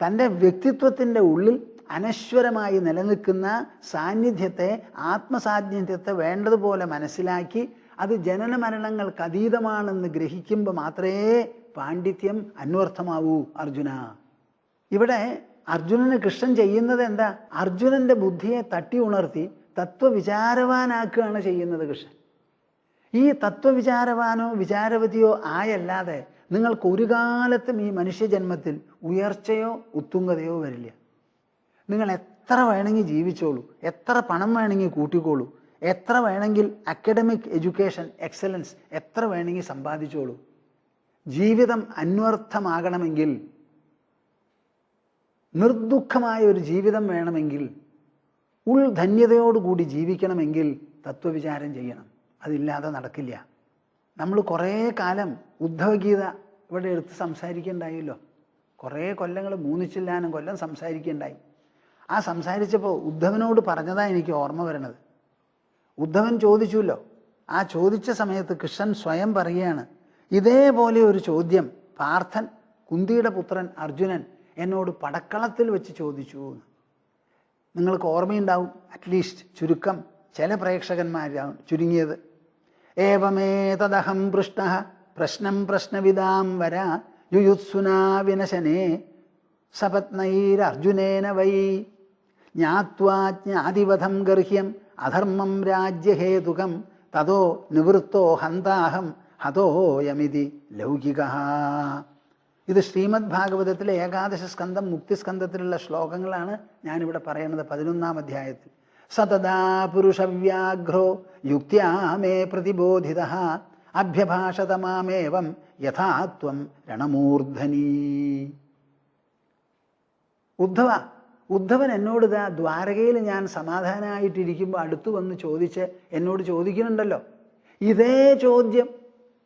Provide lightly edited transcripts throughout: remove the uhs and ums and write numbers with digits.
തൻ്റെ വ്യക്തിത്വത്തിൻ്റെ ഉള്ളിൽ അനശ്വരമായി നിലനിൽക്കുന്ന സാന്നിധ്യത്തെ, ആത്മസാന്നിധ്യത്തെ വേണ്ടതുപോലെ മനസ്സിലാക്കി അത് ജനന മരണങ്ങൾക്ക് അതീതമാണെന്ന് ഗ്രഹിക്കുമ്പോൾ മാത്രമേ പാണ്ഡിത്യം അന്വർത്ഥമാവൂ അർജുന. ഇവിടെ അർജുനന് കൃഷ്ണൻ ചെയ്യുന്നത് എന്താ? അർജുനന്റെ ബുദ്ധിയെ തട്ടി ഉണർത്തി തത്വവിചാരവാനാക്കുകയാണ് ചെയ്യുന്നത് കൃഷ്ണൻ. ഈ തത്വവിചാരവാനോ വിചാരവതിയോ ആയല്ലാതെ നിങ്ങൾക്ക് ഒരു കാലത്തും ഈ മനുഷ്യജന്മത്തിൽ ഉയർച്ചയോ ഉത്തുംഗതയോ വരില്ല. നിങ്ങൾ എത്ര വേണമെങ്കിൽ ജീവിച്ചോളൂ, എത്ര പണം വേണമെങ്കിൽ കൂട്ടിക്കോളൂ, എത്ര വേണമെങ്കിൽ അക്കാഡമിക് എഡ്യൂക്കേഷൻ എക്സലൻസ് എത്ര വേണമെങ്കിൽ സമ്പാദിച്ചോളൂ. ജീവിതം അന്വർത്ഥമാകണമെങ്കിൽ, നിർദുഃഖമായ ഒരു ജീവിതം വേണമെങ്കിൽ, ഉൾധന്യതയോടുകൂടി ജീവിക്കണമെങ്കിൽ തത്വവിചാരം ചെയ്യണം. അതില്ലാതെ നടക്കില്ല. നമ്മൾ കുറേ കാലം ഉദ്ധവഗീത ഇവിടെ എടുത്ത് സംസാരിക്കുകയുണ്ടായല്ലോ. കുറേ കൊല്ലങ്ങൾ, 3 ചില്ലാനം കൊല്ലം സംസാരിക്കുകയുണ്ടായി. ആ സംസാരിച്ചപ്പോൾ ഉദ്ധവനോട് പറഞ്ഞതാണ് എനിക്ക് ഓർമ്മ വരണത്. ഉദ്ധവൻ ചോദിച്ചുല്ലോ. ആ ചോദിച്ച സമയത്ത് കൃഷ്ണൻ സ്വയം പറയുകയാണ്, ഇതേപോലെ ഒരു ചോദ്യം പാർത്ഥൻ, കുന്തിയുടെ പുത്രൻ അർജുനൻ എന്നോട് പടക്കളത്തിൽ വെച്ച് ചോദിച്ചു എന്ന്. നിങ്ങൾക്ക് ഓർമ്മയുണ്ടാവും, അറ്റ്ലീസ്റ്റ് ചുരുക്കം ചില പ്രേക്ഷകന്മാരാണ് ചുരുങ്ങിയത്. ഏവമേതദഹം പൃഷ്ണഃ പ്രശ്നം പ്രശ്നവിദാം വര യുയുത്സുനാ വിനശനേ സപത്നൈരർജുനേന വൈ ജ്ഞാത്വാ ജ്ഞാതിവധം ഗർഹ്യം അധർമ്മം രാജ്യഹേതുകം തതോ നിവൃത്തോ ഹന്താഹം ഹതോയമിതി ലൗകികഃ. ഇത് ശ്രീമദ് ഭാഗവതത്തിലെ 11 സ്കന്ധം മുക്തിസ്കന്ധത്തിലുള്ള ശ്ലോകങ്ങളാണ് ഞാനിവിടെ പറയുന്നത്. 11-ാം അധ്യായത്തിൽ സതദാ പുരുഷവ്യാഘ്രോ യുക്ത്യാ മേ പ്രതിബോധിതഃ അഭ്യഭാഷത മാമേവം യഥാത്വം രണമൂർധനീ. ഉദ്ധവൻ എന്നോട് ഇതാ ദ്വാരകയിൽ ഞാൻ സമാധാനമായിട്ടിരിക്കുമ്പോൾ അടുത്തു വന്ന് എന്നോട് ചോദിക്കുന്നുണ്ടല്ലോ. ഇതേ ചോദ്യം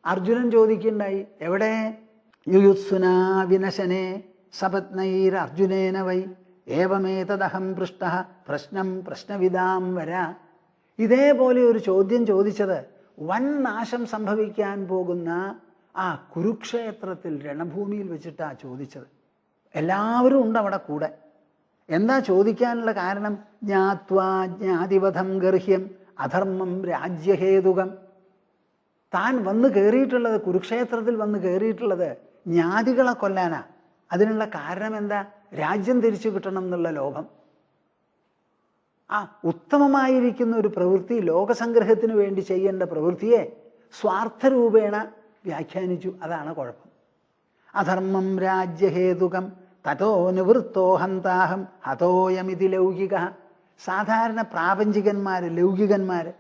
അർജുനൻ ചോദിക്കുന്നുണ്ടായി. എവിടെ? യുയുത്സുനാ വിനശനേ സപത്നൈർ അർജുനേന വൈ ഏവമേതദഹം പൃഷ്ടഃ പ്രശ്നം പ്രശ്നവിദാം വര. ഇതേപോലെ ഒരു ചോദ്യം ചോദിച്ചത് വൻ നാശം സംഭവിക്കാൻ പോകുന്ന ആ കുരുക്ഷേത്രത്തിൽ രണഭൂമിയിൽ വെച്ചിട്ടാ ചോദിച്ചത്. എല്ലാവരും ഉണ്ട് അവിടെ കൂടെ. എന്താ ചോദിക്കാനുള്ള കാരണം? ജ്ഞാത്വാ ജ്ഞാതിവധം ഗർഹ്യം അധർമ്മം രാജ്യഹേതുകം. താൻ വന്ന് കയറിയിട്ടുള്ളത്, കുരുക്ഷേത്രത്തിൽ വന്ന് കയറിയിട്ടുള്ളത് ജ്ഞാതികളെ കൊല്ലാനാ. അതിനുള്ള കാരണം എന്താ? രാജ്യം തിരിച്ചു കിട്ടണം എന്നുള്ള ലോഭം. ആ ഉത്തമമായിരിക്കുന്ന ഒരു പ്രവൃത്തി, ലോകസംഗ്രഹത്തിന് വേണ്ടി ചെയ്യേണ്ട പ്രവൃത്തിയെ സ്വാർത്ഥരൂപേണ വ്യാഖ്യാനിച്ചു. അതാണ് കുഴപ്പം. അധർമ്മം രാജ്യഹേതുകം തതോ നിവൃത്തോ ഹന്താഹം ഹതോയമിതി ലൗകിക. സാധാരണ പ്രാപഞ്ചികന്മാര്, ലൗകികന്മാര്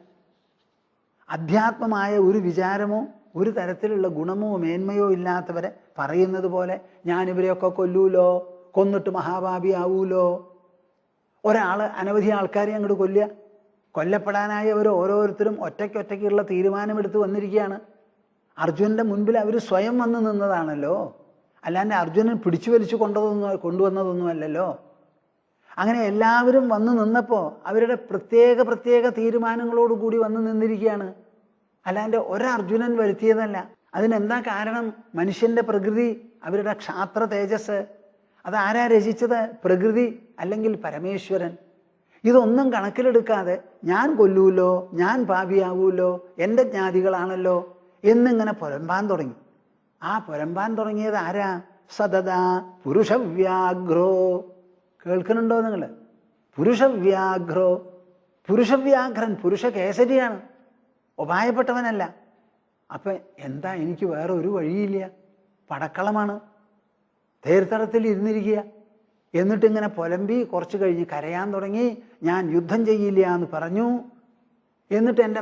അധ്യാത്മമായ ഒരു വിചാരമോ ഒരു തരത്തിലുള്ള ഗുണമോ മേന്മയോ ഇല്ലാത്തവരെ പറയുന്നത് പോലെ ഞാനിവരെയൊക്കെ കൊല്ലൂലോ, കൊന്നിട്ട് മഹാഭാവിയാവൂലോ. അനവധി ആൾക്കാരെ അങ്ങോട്ട് കൊല്ലുക. കൊല്ലപ്പെടാനായവർ ഓരോരുത്തരും ഒറ്റയ്ക്കൊറ്റയ്ക്കുള്ള തീരുമാനമെടുത്ത് വന്നിരിക്കുകയാണ്. അർജുനന്റെ മുൻപിൽ അവർ സ്വയം വന്ന് നിന്നതാണല്ലോ, അല്ലാണ്ട് അർജുനൻ പിടിച്ചു വലിച്ചു കൊണ്ടുവന്നതൊന്നുമല്ലല്ലോ. അങ്ങനെ എല്ലാവരും വന്ന് നിന്നപ്പോൾ അവരുടെ പ്രത്യേക തീരുമാനങ്ങളോടുകൂടി വന്ന് നിന്നിരിക്കുകയാണ്. അല്ലാണ്ട് ഒരർജുനൻ വരുത്തിയതല്ല. അതിനെന്താ കാരണം? മനുഷ്യന്റെ പ്രകൃതി, അവരുടെ ക്ഷാത്ര തേജസ്. അതാരാ രചിച്ചത്? പ്രകൃതി അല്ലെങ്കിൽ പരമേശ്വരൻ. ഇതൊന്നും കണക്കിലെടുക്കാതെ ഞാൻ കൊല്ലൂലോ, ഞാൻ പാപിയാവൂലോ, എൻ്റെ ജ്ഞാതികളാണല്ലോ എന്നിങ്ങനെ പുലമ്പാൻ തുടങ്ങി. ആ പുലമ്പാൻ തുടങ്ങിയത് ആരാ? സതദാ പുരുഷവ്യാഘ്രോ. കേൾക്കുന്നുണ്ടോ നിങ്ങൾ? പുരുഷവ്യാഘ്രോ. പുരുഷവ്യാഘ്രൻ, പുരുഷകേസരിയാണ്, ഉപായപ്പെട്ടവനല്ല. അപ്പം എന്താ? എനിക്ക് വേറെ ഒരു വഴിയില്ല. പടക്കളമാണ്, തേർത്തടത്തിൽ ഇരുന്നിരിക്കുക. എന്നിട്ടിങ്ങനെ പുലമ്പി കുറച്ച് കഴിഞ്ഞ് കരയാൻ തുടങ്ങി. ഞാൻ യുദ്ധം ചെയ്യില്ല എന്ന് പറഞ്ഞു. എന്നിട്ട് എൻ്റെ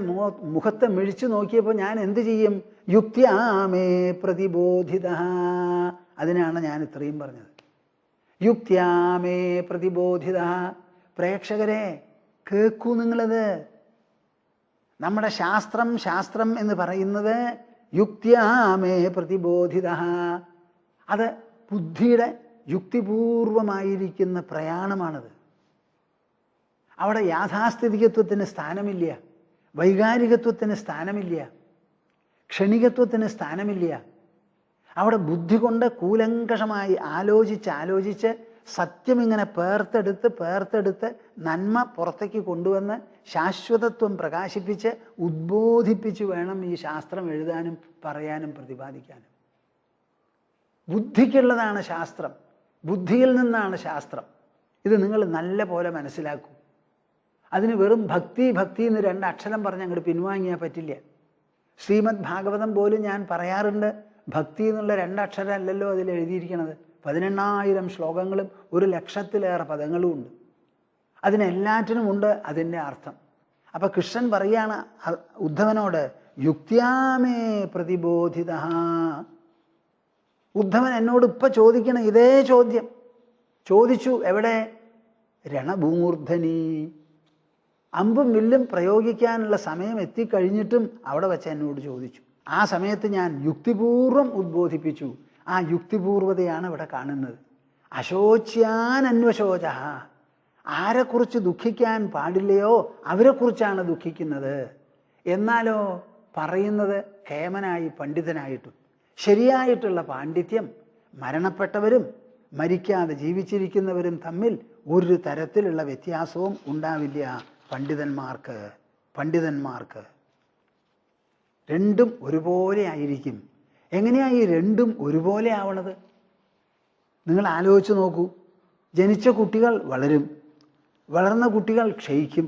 മുഖത്തെ മിഴിച്ചു നോക്കിയപ്പോൾ ഞാൻ എന്ത് ചെയ്യും? യുക്ത്യാമേ പ്രതിബോധിത. അതിനാണ് ഞാൻ ഇത്രയും പറഞ്ഞത്. യുക്ത്യാമേ പ്രതിബോധിത. പ്രേക്ഷകരെ കേൾക്കൂ നിങ്ങളത്. നമ്മുടെ ശാസ്ത്രം എന്ന് പറയുന്നത് യുക്ത്യാമേ പ്രതിബോധിത. അത് ബുദ്ധിയുടെ യുക്തിപൂർവമായിരിക്കുന്ന പ്രയാണമാണത്. അവിടെ യാഥാസ്ഥിതികത്വത്തിന് സ്ഥാനമില്ല, വൈകാരികത്വത്തിന് സ്ഥാനമില്ല, ക്ഷണികത്വത്തിന് സ്ഥാനമില്ല. അവിടെ ബുദ്ധി കൊണ്ട് കൂലങ്കഷമായി ആലോചിച്ച് സത്യം ഇങ്ങനെ പേർത്തെടുത്ത് നന്മ പുറത്തേക്ക് കൊണ്ടുവന്ന് ശാശ്വതത്വം പ്രകാശിപ്പിച്ച് ഉദ്ബോധിപ്പിച്ച് വേണം ഈ ശാസ്ത്രം എഴുതാനും പറയാനും പ്രതിപാദിക്കാനും. ബുദ്ധിക്കുള്ളതാണ് ശാസ്ത്രം, ബുദ്ധിയിൽ നിന്നാണ് ശാസ്ത്രം. ഇത് നിങ്ങൾ നല്ല പോലെ മനസ്സിലാക്കൂ. അതിന് വെറും ഭക്തി എന്ന് 2 അക്ഷരം പറഞ്ഞ് അങ്ങോട്ട് പിൻവാങ്ങിയാൽ പറ്റില്ല. ശ്രീമദ് ഭാഗവതം പോലും ഞാൻ പറയാറുണ്ട്, ഭക്തി എന്നുള്ള 2 അക്ഷരമല്ലല്ലോ അതിൽ എഴുതിയിരിക്കുന്നത്. 18,000 ശ്ലോകങ്ങളും 1,00,000-ലേറെ പദങ്ങളും ഉണ്ട്. അതിനെല്ലാറ്റിനുമുണ്ട് അതിൻ്റെ അർത്ഥം. അപ്പൊ കൃഷ്ണൻ പറയാണ് ഉദ്ധവനോട്, യുക്ത്യാമേ പ്രതിബോധിത. ഉദ്ധവൻ എന്നോട് ഇപ്പൊ ചോദിക്കണം ഇതേ ചോദ്യം ചോദിച്ചു. എവിടെ? രണഭൂമൂർധനി. അമ്പും വില്ലും പ്രയോഗിക്കാനുള്ള സമയം എത്തിക്കഴിഞ്ഞിട്ടും അവിടെ വെച്ച് എന്നോട് ചോദിച്ചു. ആ സമയത്ത് ഞാൻ യുക്തിപൂർവം ഉദ്ബോധിപ്പിച്ചു. ആ യുക്തിപൂർവതയാണ് ഇവിടെ കാണുന്നത്. അശോച്യാൻ അന്വശോച. ആരെക്കുറിച്ച് ദുഃഖിക്കാൻ പാടില്ലയോ അവരെക്കുറിച്ചാണ് ദുഃഖിക്കുന്നത്. എന്നാലോ പറയുന്നത് കേമനായി പണ്ഡിതനായിട്ടും. ശരിയായിട്ടുള്ള പാണ്ഡിത്യം മരണപ്പെട്ടവരും മരിക്കാതെ ജീവിച്ചിരിക്കുന്നവരും തമ്മിൽ ഒരു തരത്തിലുള്ള വ്യത്യാസവും ഉണ്ടാവില്ല. പണ്ഡിതന്മാർക്ക് രണ്ടും ഒരുപോലെ ആയിരിക്കും. എങ്ങനെയാണ് ഈ രണ്ടും ഒരുപോലെ ആവണത്? നിങ്ങൾ ആലോചിച്ച് നോക്കൂ. ജനിച്ച കുട്ടികൾ വളരും, വളർന്ന കുട്ടികൾ ക്ഷയിക്കും,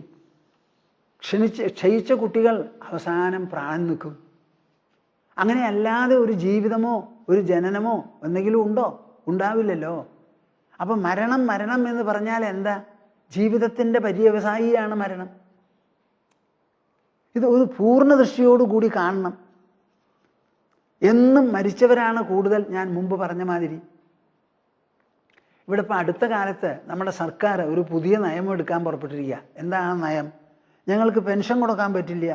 ക്ഷയിച്ച കുട്ടികൾ അവസാനം പ്രാണൻ നിൽക്കും. അങ്ങനെ അല്ലാതെ ഒരു ജീവിതമോ ഒരു ജനനമോ എന്തെങ്കിലും ഉണ്ടോ? ഉണ്ടാവില്ലല്ലോ. അപ്പം മരണം എന്ന് പറഞ്ഞാൽ എന്താ? ജീവിതത്തിൻ്റെ പര്യവസായിയാണ് മരണം. ഇത് ഒരു പൂർണ്ണ ദൃഷ്ടിയോടുകൂടി കാണണം. എന്നും മരിച്ചവരാണ് കൂടുതൽ. ഞാൻ മുമ്പ് പറഞ്ഞ മാതിരി ഇവിടെ ഇപ്പം അടുത്ത കാലത്ത് നമ്മുടെ സർക്കാർ ഒരു പുതിയ നയം എടുക്കാൻ പുറപ്പെട്ടിരിക്കുക. എന്താ ആ നയം? ഞങ്ങൾക്ക് പെൻഷൻ കൊടുക്കാൻ പറ്റില്ല.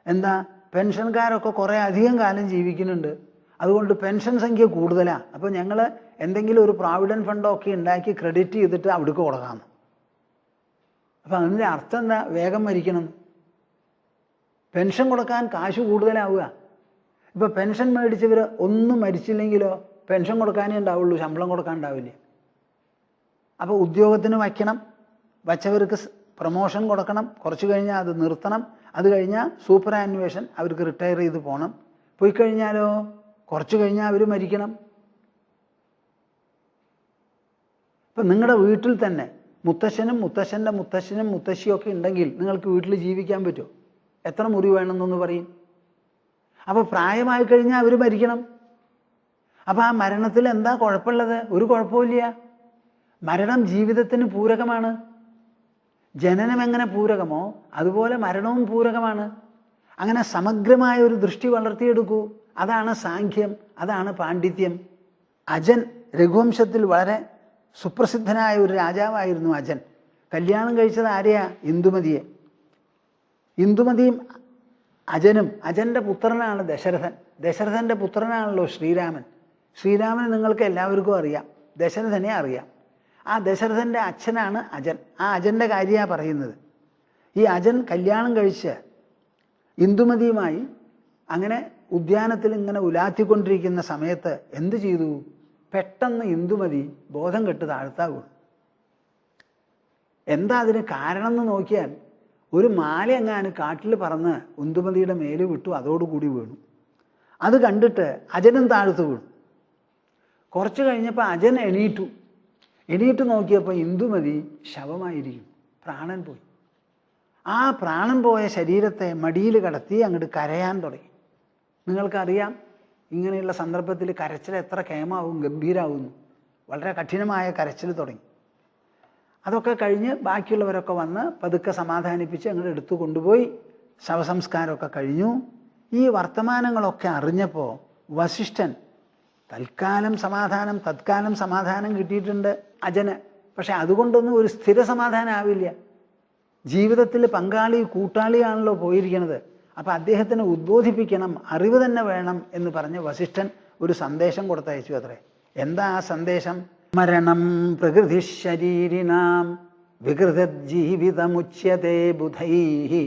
എന്താ? പെൻഷൻകാരൊക്കെ കുറേ അധികം കാലം ജീവിക്കുന്നുണ്ട്, അതുകൊണ്ട് പെൻഷൻ സംഖ്യ കൂടുതലാണ്. അപ്പോൾ ഞങ്ങൾ എന്തെങ്കിലും ഒരു പ്രോവിഡൻറ്റ് ഫണ്ടൊക്കെ ഉണ്ടാക്കി ക്രെഡിറ്റ് ചെയ്തിട്ട് അവിടേക്ക് കൊടുക്കാമെന്ന്. അപ്പം അതിൻ്റെ അർത്ഥം എന്താ? വേഗം മരിക്കണം. പെൻഷൻ കൊടുക്കാൻ കാശ് കൂടുതലാവുക. ഇപ്പോൾ പെൻഷൻ മേടിച്ചവർ ഒന്നും മരിച്ചില്ലെങ്കിലോ പെൻഷൻ കൊടുക്കാനേ ഉണ്ടാവുള്ളൂ, ശമ്പളം കൊടുക്കാൻ ഉണ്ടാവില്ല. അപ്പോൾ ഉദ്യോഗത്തിന് വയ്ക്കണം, വച്ചവർക്ക് പ്രൊമോഷൻ കൊടുക്കണം, കുറച്ച് കഴിഞ്ഞാൽ അത് നിർത്തണം, അത് കഴിഞ്ഞാൽ സൂപ്പർ ആനുവേഷൻ, അവർക്ക് റിട്ടയർ ചെയ്ത് പോകണം. പോയി കഴിഞ്ഞാലോ കുറച്ച് കഴിഞ്ഞാൽ അവർ മരിക്കണം. ഇപ്പം നിങ്ങളുടെ വീട്ടിൽ തന്നെ മുത്തശ്ശനും മുത്തശ്ശൻ്റെ മുത്തശ്ശനും മുത്തശ്ശിയൊക്കെ ഉണ്ടെങ്കിൽ നിങ്ങൾക്ക് വീട്ടിൽ ജീവിക്കാൻ പറ്റുമോ? എത്ര മുറി വേണമെന്നൊന്ന് പറയും. അപ്പോൾ പ്രായമായി കഴിഞ്ഞാൽ അവർ മരിക്കണം. അപ്പോൾ ആ മരണത്തിൽ എന്താ കുഴപ്പമുള്ളത്? ഒരു കുഴപ്പമില്ല. മരണം ജീവിതത്തിന് പൂരകമാണ്. ജനനം എങ്ങനെ പൂരകമോ അതുപോലെ മരണവും പൂരകമാണ്. അങ്ങനെ സമഗ്രമായ ഒരു ദൃഷ്ടി വളർത്തിയെടുക്കൂ. അതാണ് സാഖ്യം, അതാണ് പാണ്ഡിത്യം. അജൻ രഘുവംശത്തിൽ വളരെ സുപ്രസിദ്ധനായ ഒരു രാജാവായിരുന്നു അജൻ. കല്യാണം കഴിച്ചത് ആരെയാ? ഇന്ദുമതിയെ. ഇന്ദുമതിയും അജനും, അജൻ്റെ പുത്രനാണ് ദശരഥൻ. ദശരഥൻ്റെ പുത്രനാണല്ലോ ശ്രീരാമൻ. ശ്രീരാമൻ നിങ്ങൾക്ക് എല്ലാവർക്കും അറിയാം, ദശരഥനെ അറിയാം. ആ ദശരഥൻ്റെ അച്ഛനാണ് അജൻ. ആ അജൻ്റെ കാര്യമാണ് പറയുന്നത്. ഈ അജൻ കല്യാണം കഴിച്ച് ഇന്ദുമതിയുമായി അങ്ങനെ ഉദ്യാനത്തിൽ ഇങ്ങനെ ഉലാത്തിക്കൊണ്ടിരിക്കുന്ന സമയത്ത് എന്തു ചെയ്തു? പെട്ടെന്ന് ഇന്ദുമതി ബോധം കെട്ട് താഴ്ത്താ വീണു. എന്താ അതിന് കാരണം എന്ന് നോക്കിയാൽ ഒരു മാല എങ്ങാന് കാട്ടിൽ പറന്ന് ഇന്ദുമതിയുടെ മേല് വിട്ടു, അതോടുകൂടി വീണു. അത് കണ്ടിട്ട് അജനും താഴ്ത്തു വീണു. കുറച്ച് കഴിഞ്ഞപ്പോൾ അജൻ എണീറ്റ് നോക്കിയപ്പോൾ ഇന്ദുമതി ശവമായിരിക്കും, പ്രാണൻ പോയി. ആ പ്രാണൻ പോയ ശരീരത്തെ മടിയിൽ കടത്തി അങ്ങോട്ട് കരയാൻ തുടങ്ങി. നിങ്ങൾക്കറിയാം ഇങ്ങനെയുള്ള സന്ദർഭത്തിൽ കരച്ചിൽ എത്ര കേമാവും, ഗംഭീരാവുന്നു. വളരെ കഠിനമായ കരച്ചിൽ തുടങ്ങി. അതൊക്കെ കഴിഞ്ഞ് ബാക്കിയുള്ളവരൊക്കെ വന്ന് പതുക്കെ സമാധാനിപ്പിച്ച് അങ്ങോട്ട് എടുത്തു കൊണ്ടുപോയി. ശവസംസ്കാരമൊക്കെ കഴിഞ്ഞു. ഈ വർത്തമാനങ്ങളൊക്കെ അറിഞ്ഞപ്പോൾ വസിഷ്ഠൻ തത്കാലം സമാധാനം കിട്ടിയിട്ടുണ്ട് അജന്. പക്ഷെ അതുകൊണ്ടൊന്നും ഒരു സ്ഥിര സമാധാനം ആവില്ല. ജീവിതത്തിൽ പങ്കാളി കൂട്ടാളിയാണല്ലോ പോയിരിക്കുന്നത്. അപ്പം അദ്ദേഹത്തിന് ഉദ്ബോധിപ്പിക്കണം, അറിവ് തന്നെ വേണം എന്ന് പറഞ്ഞ് വസിഷ്ഠൻ ഒരു സന്ദേശം കൊടുത്തയച്ചു അത്രേ. എന്താ ആ സന്ദേശം? മരണം പ്രകൃതി ശരീരിനാം വികൃതജീവിതമുച്യത്തെ ബുധൈഹി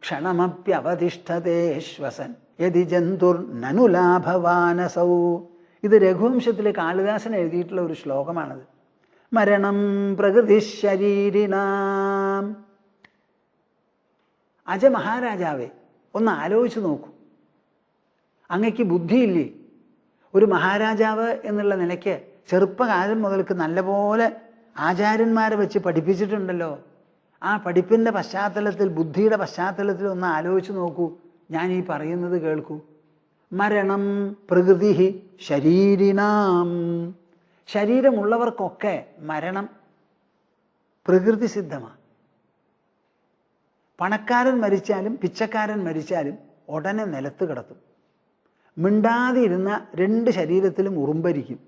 ക്ഷണമപ്യവതിഷ്ഠതേ ശ്വസൻ യതി ജന്തുർ നനു ലാഭവാനസൗ. ഇത് രഘുവംശത്തിലെ കാളിദാസൻ എഴുതിയിട്ടുള്ള ഒരു ശ്ലോകമാണത്. മരണം പ്രകൃതിശരീരിണാം. അജ മഹാരാജാവേ, ഒന്ന് ആലോചിച്ച് നോക്കൂ. അങ്ങയ്ക്ക് ബുദ്ധിയില്ലേ? ഒരു മഹാരാജാവ് എന്നുള്ള നിലയ്ക്ക് ചെറുപ്പകാലം മുതൽക്ക് നല്ലപോലെ ആചാര്യന്മാരെ വെച്ച് പഠിപ്പിച്ചിട്ടുണ്ടല്ലോ. ആ പഠിപ്പിൻ്റെ പശ്ചാത്തലത്തിൽ, ബുദ്ധിയുടെ പശ്ചാത്തലത്തിൽ ഒന്ന് ആലോചിച്ച് നോക്കൂ. ഞാൻ ഈ പറയുന്നത് കേൾക്കൂ. മരണം പ്രകൃതി ശരീരിണാം. ശരീരമുള്ളവർക്കൊക്കെ മരണം പ്രകൃതി സിദ്ധമാണ്. പണക്കാരൻ മരിച്ചാലും പിച്ചക്കാരൻ മരിച്ചാലും ഉടനെ നിലത്ത് കിടത്തും. മിണ്ടാതെ ഇരുന്ന രണ്ട് ശരീരത്തിലും ഉറുമ്പരിക്കും.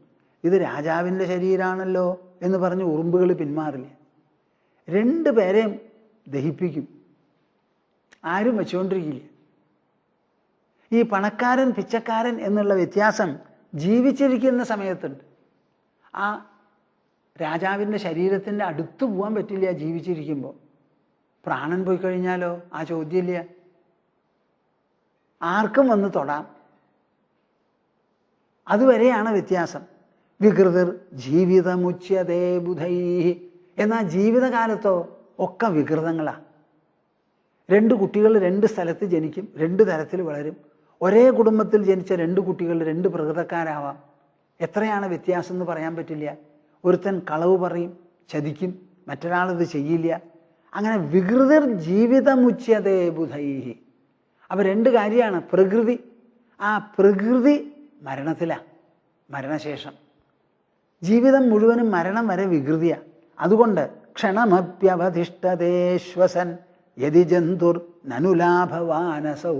ഇത് രാജാവിൻ്റെ ശരീരമാണല്ലോ എന്ന് പറഞ്ഞ് ഉറുമ്പുകൾ പിന്മാറില്ല. രണ്ടു പേരെയും ദഹിപ്പിക്കും. ആരും വെച്ചുകൊണ്ടിരിക്കില്ല. ഈ പണക്കാരൻ പിച്ചക്കാരൻ എന്നുള്ള വ്യത്യാസം ജീവിച്ചിരിക്കുന്ന സമയത്തുണ്ട്. ആ രാജാവിൻ്റെ ശരീരത്തിൻ്റെ അടുത്ത് പോകാൻ പറ്റില്ല ജീവിച്ചിരിക്കുമ്പോൾ. പ്രാണൻ പോയി കഴിഞ്ഞാലോ ആ ചോദ്യമില്ല. ആർക്കും വന്ന് തൊടാം. അതുവരെയാണ് വ്യത്യാസം. വികൃതിർ ജീവിതമുച്യതേ ബുധൈഹി. എന്നാൽ ജീവിതകാലത്തോ ഒക്കെ വികൃതങ്ങളാണ്. രണ്ട് കുട്ടികൾ രണ്ട് സ്ഥലത്ത് ജനിക്കും, രണ്ട് തരത്തിൽ വളരും. ഒരേ കുടുംബത്തിൽ ജനിച്ച രണ്ട് കുട്ടികൾ രണ്ട് പ്രകൃതക്കാരാവാം. എത്രയാണ് വ്യത്യാസം എന്ന് പറയാൻ പറ്റില്ല. ഒരുത്തൻ കളവ് പറയും, ചതിക്കും, മറ്റൊരാളത് ചെയ്യില്ല. അങ്ങനെ വികൃതിർ ജീവിതമുച്യതേ ബുധൈഹി. അപ്പം രണ്ട് കാര്യമാണ്. പ്രകൃതി, ആ പ്രകൃതി മരണത്തിലാണ്, മരണശേഷം. ജീവിതം മുഴുവനും മരണം വരെ വികൃതിയാണ്. അതുകൊണ്ട് ക്ഷണമപ്യവധിഷ്ഠതേശ്വസൻ യതി ജന്തുർ നനുലാഭവാനസൗ.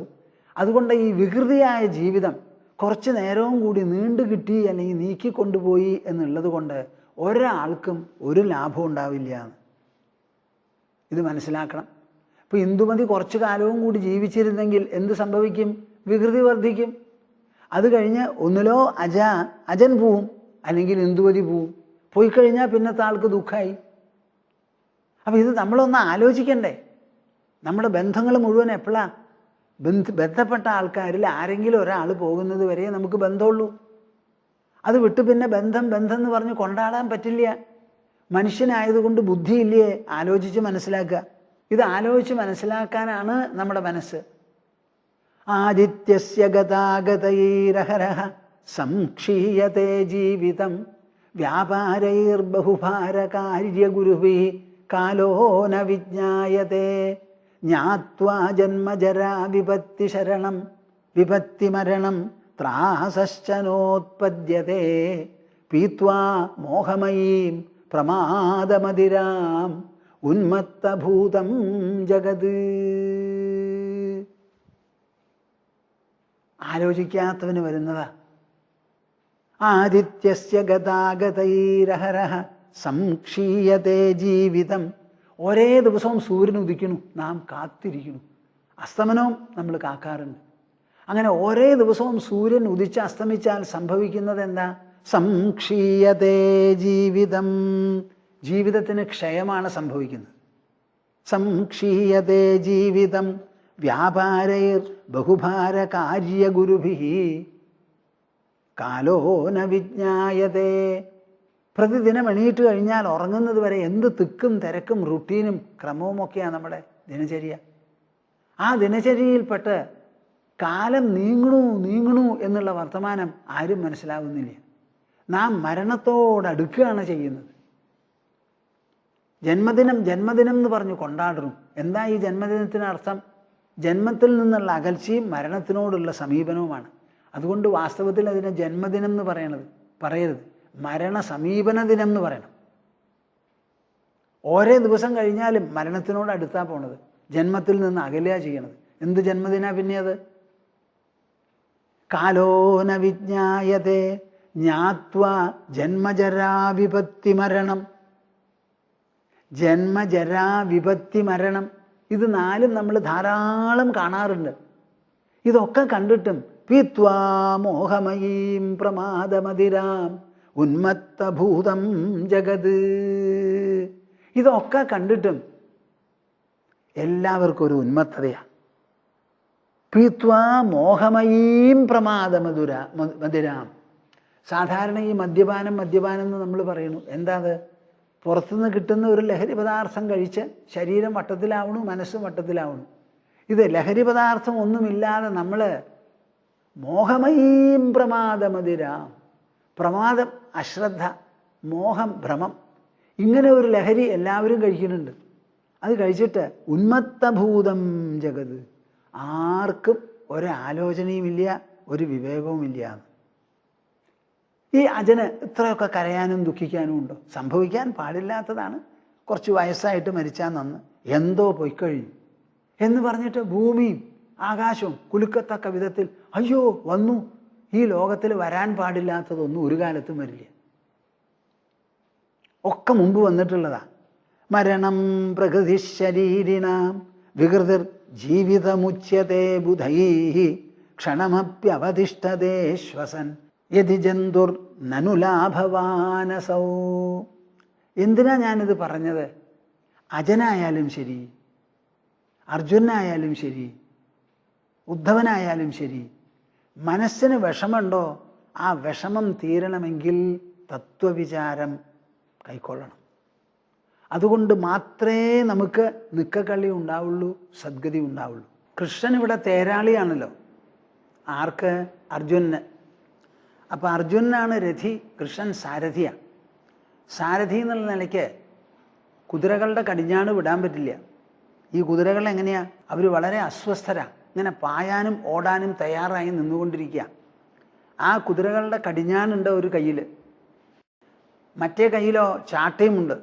അതുകൊണ്ട് ഈ വികൃതിയായ ജീവിതം കുറച്ച് നേരവും കൂടി നീണ്ടു കിട്ടി അല്ലെങ്കിൽ നീക്കിക്കൊണ്ടുപോയി എന്നുള്ളത് കൊണ്ട് ഒരാൾക്കും ഒരു ലാഭം ഉണ്ടാവില്ല എന്ന് ഇത് മനസ്സിലാക്കണം. ഇപ്പോൾ ഇന്ദുമതി കുറച്ചു കാലവും കൂടി ജീവിച്ചിരുന്നെങ്കിൽ എന്ത് സംഭവിക്കും? വികൃതി വർദ്ധിക്കും. അത് കഴിഞ്ഞ് ഒന്നിലോ അജൻ പോവും, അല്ലെങ്കിൽ ഇന്ദുമതി പോവും. പോയി കഴിഞ്ഞാൽ പിന്നത്തെ ആൾക്ക് ദുഃഖമായി. അപ്പം ഇത് നമ്മളൊന്ന് ആലോചിക്കണ്ടേ? നമ്മുടെ ബന്ധങ്ങൾ മുഴുവൻ എപ്പോഴാണ്? ബന്ധപ്പെട്ട ആൾക്കാരിൽ ആരെങ്കിലും ഒരാൾ പോകുന്നത് വരെ നമുക്ക് ബന്ധമുള്ളൂ. അത് വിട്ട് പിന്നെ ബന്ധം എന്ന് പറഞ്ഞ് കൊണ്ടാടാൻ പറ്റില്ല. മനുഷ്യനായതുകൊണ്ട് ബുദ്ധിയില്ലേ? ആലോചിച്ച് മനസ്സിലാക്കുക. ഇത് ആലോചിച്ച് മനസ്സിലാക്കാനാണ് നമ്മുടെ മനസ്സ്. ആദിത്യസ്യ ഗതാഗതൈരഹരഃ സംക്ഷീയത്തെ ജീവിതം വ്യാപാരൈർബഹുഭാരകാര്യഗുരുഭിः കാലോ ന വിജ്ഞായത്തെ ജ്ഞാത്വാ ജന്മജരാ വിപത്തിശരണം വിപത്തിമരണം ത്രാസശ്ച നോത്പദ്യത്തെ പീത്വാ മോഹമയീം പ്രമാദമതിരാം ഉന്മത്തഭൂതം ജഗത്. ആലോചിക്കാത്തവന് വരുന്നതാ. ആദിത്യസ്യ ഗതാഗതൈരഹരഃ സംക്ഷീയത്തെ ജീവിതം. ഒരേ ദിവസവും സൂര്യൻ ഉദിക്കുന്നു, നാം കാത്തിരിക്കുന്നു. അസ്തമനവും നമ്മൾ കാക്കാറുണ്ട്. അങ്ങനെ ഒരേ ദിവസവും സൂര്യൻ ഉദിച്ച് അസ്തമിച്ചാൽ സംഭവിക്കുന്നത് എന്താ? സംക്ഷീയത്തെ ജീവിതം. ജീവിതത്തിന് ക്ഷയമാണ് സംഭവിക്കുന്നത്. സംക്ഷീയത്തെ ജീവിതം വ്യാപാരൈർ ബഹുഭാരകാര്യഗുരുഭിः കാലോ ന വിജ്ഞായത്തെ. പ്രതിദിനം എണീറ്റ് കഴിഞ്ഞാൽ ഉറങ്ങുന്നത് വരെ എന്ത് തിക്കും തിരക്കും റുട്ടീനും ക്രമവും ഒക്കെയാണ് നമ്മുടെ ദിനചര്യ. ആ ദിനചര്യയിൽപ്പെട്ട് കാലം നീങ്ങണു എന്നുള്ള വർത്തമാനം ആരും മനസ്സിലാവുന്നില്ല. നാം മരണത്തോടടുക്കുകയാണ് ചെയ്യുന്നത്. ജന്മദിനം എന്ന് പറഞ്ഞു കൊണ്ടാടുന്നു. എന്താ ഈ ജന്മദിനത്തിന് അർത്ഥം? ജന്മത്തിൽ നിന്നുള്ള അകൽച്ചയും മരണത്തിനോടുള്ള സമീപനവുമാണ്. അതുകൊണ്ട് വാസ്തവത്തിൽ അതിനെ ജന്മദിനം എന്ന് പറയരുത്, മരണ സമീപന ദിനം എന്ന് പറയണം. ഓരോ ദിവസം കഴിഞ്ഞാലും മരണത്തിനോട് അടുത്താ പോണത്, ജന്മത്തിൽ നിന്ന് അകലുക ചെയ്യണത്. എന്ത് ജന്മദിന പിന്നെ അത്? കാലോ ന വിജ്ഞായത്തെ ജ്ഞാത്വാ ജന്മജരാ വിപത്തി മരണം. ജന്മജരാ വിപത്തി മരണം, ഇത് നാലും നമ്മൾ ധാരാളം കാണാറുണ്ട്. ഇതൊക്കെ കണ്ടിട്ടും പീത്വാ മോഹമയീം പ്രമാദമതിരാം ഉന്മത്തഭൂതം ജഗത്. ഇതൊക്കെ കണ്ടിട്ടും എല്ലാവർക്കും ഒരു ഉന്മത്തതയാണ്. പീത്വാ മോഹമയീം പ്രമാദമതിരാം. സാധാരണ ഈ മദ്യപാനം എന്ന് നമ്മൾ പറയുന്നു. എന്താ അത്? പുറത്തുനിന്ന് കിട്ടുന്ന ഒരു ലഹരി പദാർത്ഥം കഴിച്ച് ശരീരം വട്ടത്തിലാവണു, മനസ്സും വട്ടത്തിലാവണു. ഇത് ലഹരി പദാർത്ഥം ഒന്നുമില്ലാതെ നമ്മൾ മോഹമയീം പ്രമാദമതിരാം, പ്രമാദം അശ്രദ്ധ, മോഹം ഭ്രമം, ഇങ്ങനെ ഒരു ലഹരി എല്ലാവരും കഴിക്കുന്നുണ്ട്. അത് കഴിച്ചിട്ട് ഉന്മത്തഭൂതം ജഗത്, ആർക്കും ഒരാലോചനയുമില്ല, ഒരു വിവേകവുമില്ല. ഈ അജന് ഇത്രയൊക്കെ കരയാനും ദുഃഖിക്കാനും ഉണ്ടോ? സംഭവിക്കാൻ പാടില്ലാത്തതാണ്. കുറച്ച് വയസ്സായിട്ട് മരിച്ചാൽ നന്ന്, എന്തോ പൊയ്ക്കഴിഞ്ഞു എന്ന് പറഞ്ഞിട്ട് ഭൂമിയും ആകാശവും കുലുക്കത്തക്ക വിധത്തിൽ അയ്യോ വന്നു. ഈ ലോകത്തിൽ വരാൻ പാടില്ലാത്തതൊന്നും ഒരു കാലത്തും വരില്ല. ഒക്കെ മുമ്പ് വന്നിട്ടുള്ളതാ. മരണം പ്രകൃതി ശരീരിണാം വികൃതിർ ജീവിതമുച്യത്തെ ബുധൈഹി ക്ഷണമപ്യവതിഷ്ഠതേ ശ്വസൻ യതി ജന്തുർ നനുലാഭവാനസൗ. എന്തിനാ ഞാനിത് പറഞ്ഞത്? അജനായാലും ശരി, അർജുനായാലും ശരി, ഉദ്ധവനായാലും ശരി, മനസ്സിന് വിഷമുണ്ടോ? ആ വിഷമം തീരണമെങ്കിൽ തത്വവിചാരം കൈക്കൊള്ളണം. അതുകൊണ്ട് മാത്രമേ നമുക്ക് നിക്കക്കള്ളി ഉണ്ടാവുള്ളൂ, സദ്ഗതി ഉണ്ടാവുള്ളൂ. കൃഷ്ണൻ ഇവിടെ തേരാളിയാണല്ലോ. ആർക്ക്? അർജുനന്. അപ്പം അർജുനനാണ് രഥി, കൃഷ്ണൻ സാരഥിയാണ്. സാരഥി എന്നുള്ള നിലയ്ക്ക് കുതിരകളുടെ കടിഞ്ഞാണ് വിടാൻ പറ്റില്ല. ഈ കുതിരകൾ എങ്ങനെയാ? അവർ വളരെ അസ്വസ്ഥരാണ്, ഇങ്ങനെ പായാനും ഓടാനും തയ്യാറായി നിന്നുകൊണ്ടിരിക്കുക. ആ കുതിരകളുടെ കടിഞ്ഞാനുണ്ട് ഒരു കയ്യിൽ, മറ്റേ കയ്യിലോ ചാട്ടയുമുണ്ട്.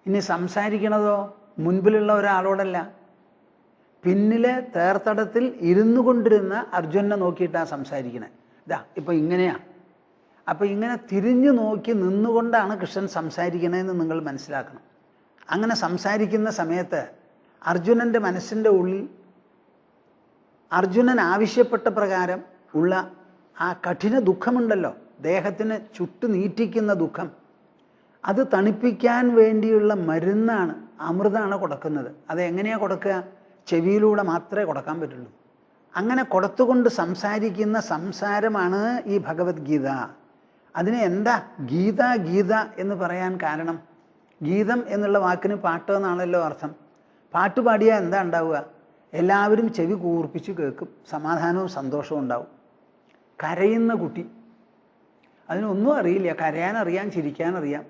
ഇനി സംസാരിക്കണതോ മുൻപിലുള്ള ഒരാളോടല്ല, പിന്നിലെ തേർത്തടത്തിൽ ഇരുന്നു കൊണ്ടിരുന്ന അർജുനനെ നോക്കിയിട്ടാണ് സംസാരിക്കണേ. ഇതാ ഇപ്പം ഇങ്ങനെയാ. അപ്പം ഇങ്ങനെ തിരിഞ്ഞു നോക്കി നിന്നുകൊണ്ടാണ് കൃഷ്ണൻ സംസാരിക്കണതെന്ന് നിങ്ങൾ മനസ്സിലാക്കണം. അങ്ങനെ സംസാരിക്കുന്ന സമയത്ത് അർജുനൻ്റെ മനസ്സിൻ്റെ ഉള്ളിൽ അർജുനൻ ആവശ്യപ്പെട്ട പ്രകാരം ഉള്ള ആ കഠിന ദുഃഖമുണ്ടല്ലോ, ദേഹത്തിന് ചുട്ടു നീറ്റിക്കുന്ന ദുഃഖം, അത് തണുപ്പിക്കാൻ വേണ്ടിയുള്ള മരുന്നാണ്, അമൃതാണ് കൊടുക്കുന്നത്. അതെങ്ങനെയാണ് കൊടുക്കുക? ചെവിയിലൂടെ മാത്രമേ കൊടുക്കാൻ പറ്റുള്ളൂ. അങ്ങനെ കൊടുത്തുകൊണ്ട് സംസാരിക്കുന്ന സംസാരമാണ് ഈ ഭഗവത്ഗീത. അതിന് എന്താ ഗീത ഗീത എന്ന് പറയാൻ കാരണം? ഗീതം എന്നുള്ള വാക്കിന് പാട്ട് എന്നാണല്ലോ അർത്ഥം. പാട്ട് പാടിയാൽ എന്താ ഉണ്ടാവുക? എല്ലാവരും ചെവി കൂർപ്പിച്ച് കേൾക്കും, സമാധാനവും സന്തോഷവും ഉണ്ടാവും. കരയുന്ന കുട്ടി, അതിനൊന്നും അറിയില്ല, കരയാനറിയാം, ചിരിക്കാനറിയാം,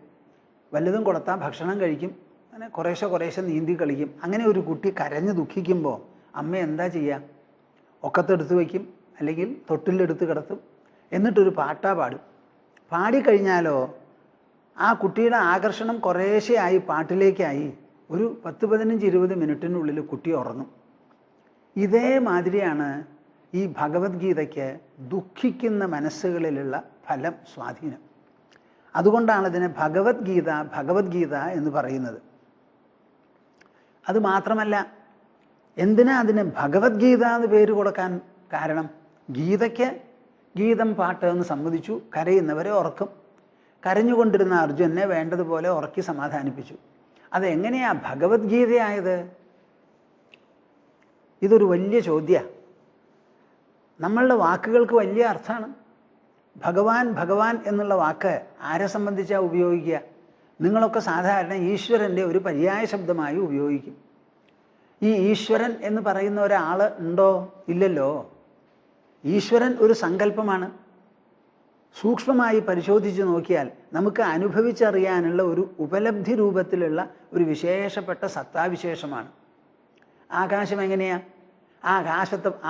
വല്ലതും കൊടുത്താൽ ഭക്ഷണം കഴിക്കും, അങ്ങനെ കുറേശ്ശെ കുറേശ്ശെ നീന്തി കളിക്കും. അങ്ങനെ ഒരു കുട്ടി കരഞ്ഞ് ദുഃഖിക്കുമ്പോൾ അമ്മ എന്താ ചെയ്യുക? ഒക്കത്തെടുത്ത് വയ്ക്കും, അല്ലെങ്കിൽ തൊട്ടിലെടുത്ത് കിടത്തും, എന്നിട്ടൊരു പാട്ടാ പാടും. പാടിക്കഴിഞ്ഞാലോ ആ കുട്ടിയുടെ ആകർഷണം കുറേശ്ശെയായി പാട്ടിലേക്കായി ഒരു 10-15-20 മിനിറ്റിനുള്ളിൽ കുട്ടി ഉറങ്ങും. ഇതേമാതിരിയാണ് ഈ ഭഗവത്ഗീതയ്ക്ക് ദുഃഖിക്കുന്ന മനസ്സുകളിലുള്ള ഫലം, സ്വാധീനം. അതുകൊണ്ടാണ് ഇതിനെ ഭഗവത്ഗീത ഭഗവത്ഗീത എന്ന് പറയുന്നത്. അത് മാത്രമല്ല, എന്തിനാ അതിന് ഭഗവത്ഗീത എന്ന് പേര് കൊടുക്കാൻ കാരണം? ഗീതയ്ക്ക് ഗീതം പാട്ട് എന്ന് സമ്മതിച്ചു, കരയുന്നവരെ ഉറക്കും. കരഞ്ഞുകൊണ്ടിരുന്ന അർജുനനെ വേണ്ടതുപോലെ ഉറക്കി സമാധാനിപ്പിച്ചു. അതെങ്ങനെയാ ഭഗവത്ഗീതയായത്? ഇതൊരു വലിയ ചോദ്യമാണ്. നമ്മളുടെ വാക്കുകൾക്ക് വലിയ അർത്ഥമാണ്. ഭഗവാൻ ഭഗവാൻ എന്നുള്ള വാക്ക് ആരെ സംബന്ധിച്ചാണ് ഉപയോഗിക്കുക? നിങ്ങളൊക്കെ സാധാരണ ഈശ്വരൻ്റെ ഒരു പര്യായ ശബ്ദമായി ഉപയോഗിക്കും. ഈ ഈശ്വരൻ എന്ന് പറയുന്ന ഒരാൾ ഉണ്ടോ? ഇല്ലല്ലോ. ഈശ്വരൻ ഒരു സങ്കല്പമാണ്. സൂക്ഷ്മമായി പരിശോധിച്ച് നോക്കിയാൽ നമുക്ക് അനുഭവിച്ചറിയാനുള്ള ഒരു ഉപലബ്ധി രൂപത്തിലുള്ള ഒരു വിശേഷപ്പെട്ട സത്താവിശേഷമാണ്. ആകാശം എങ്ങനെയാ?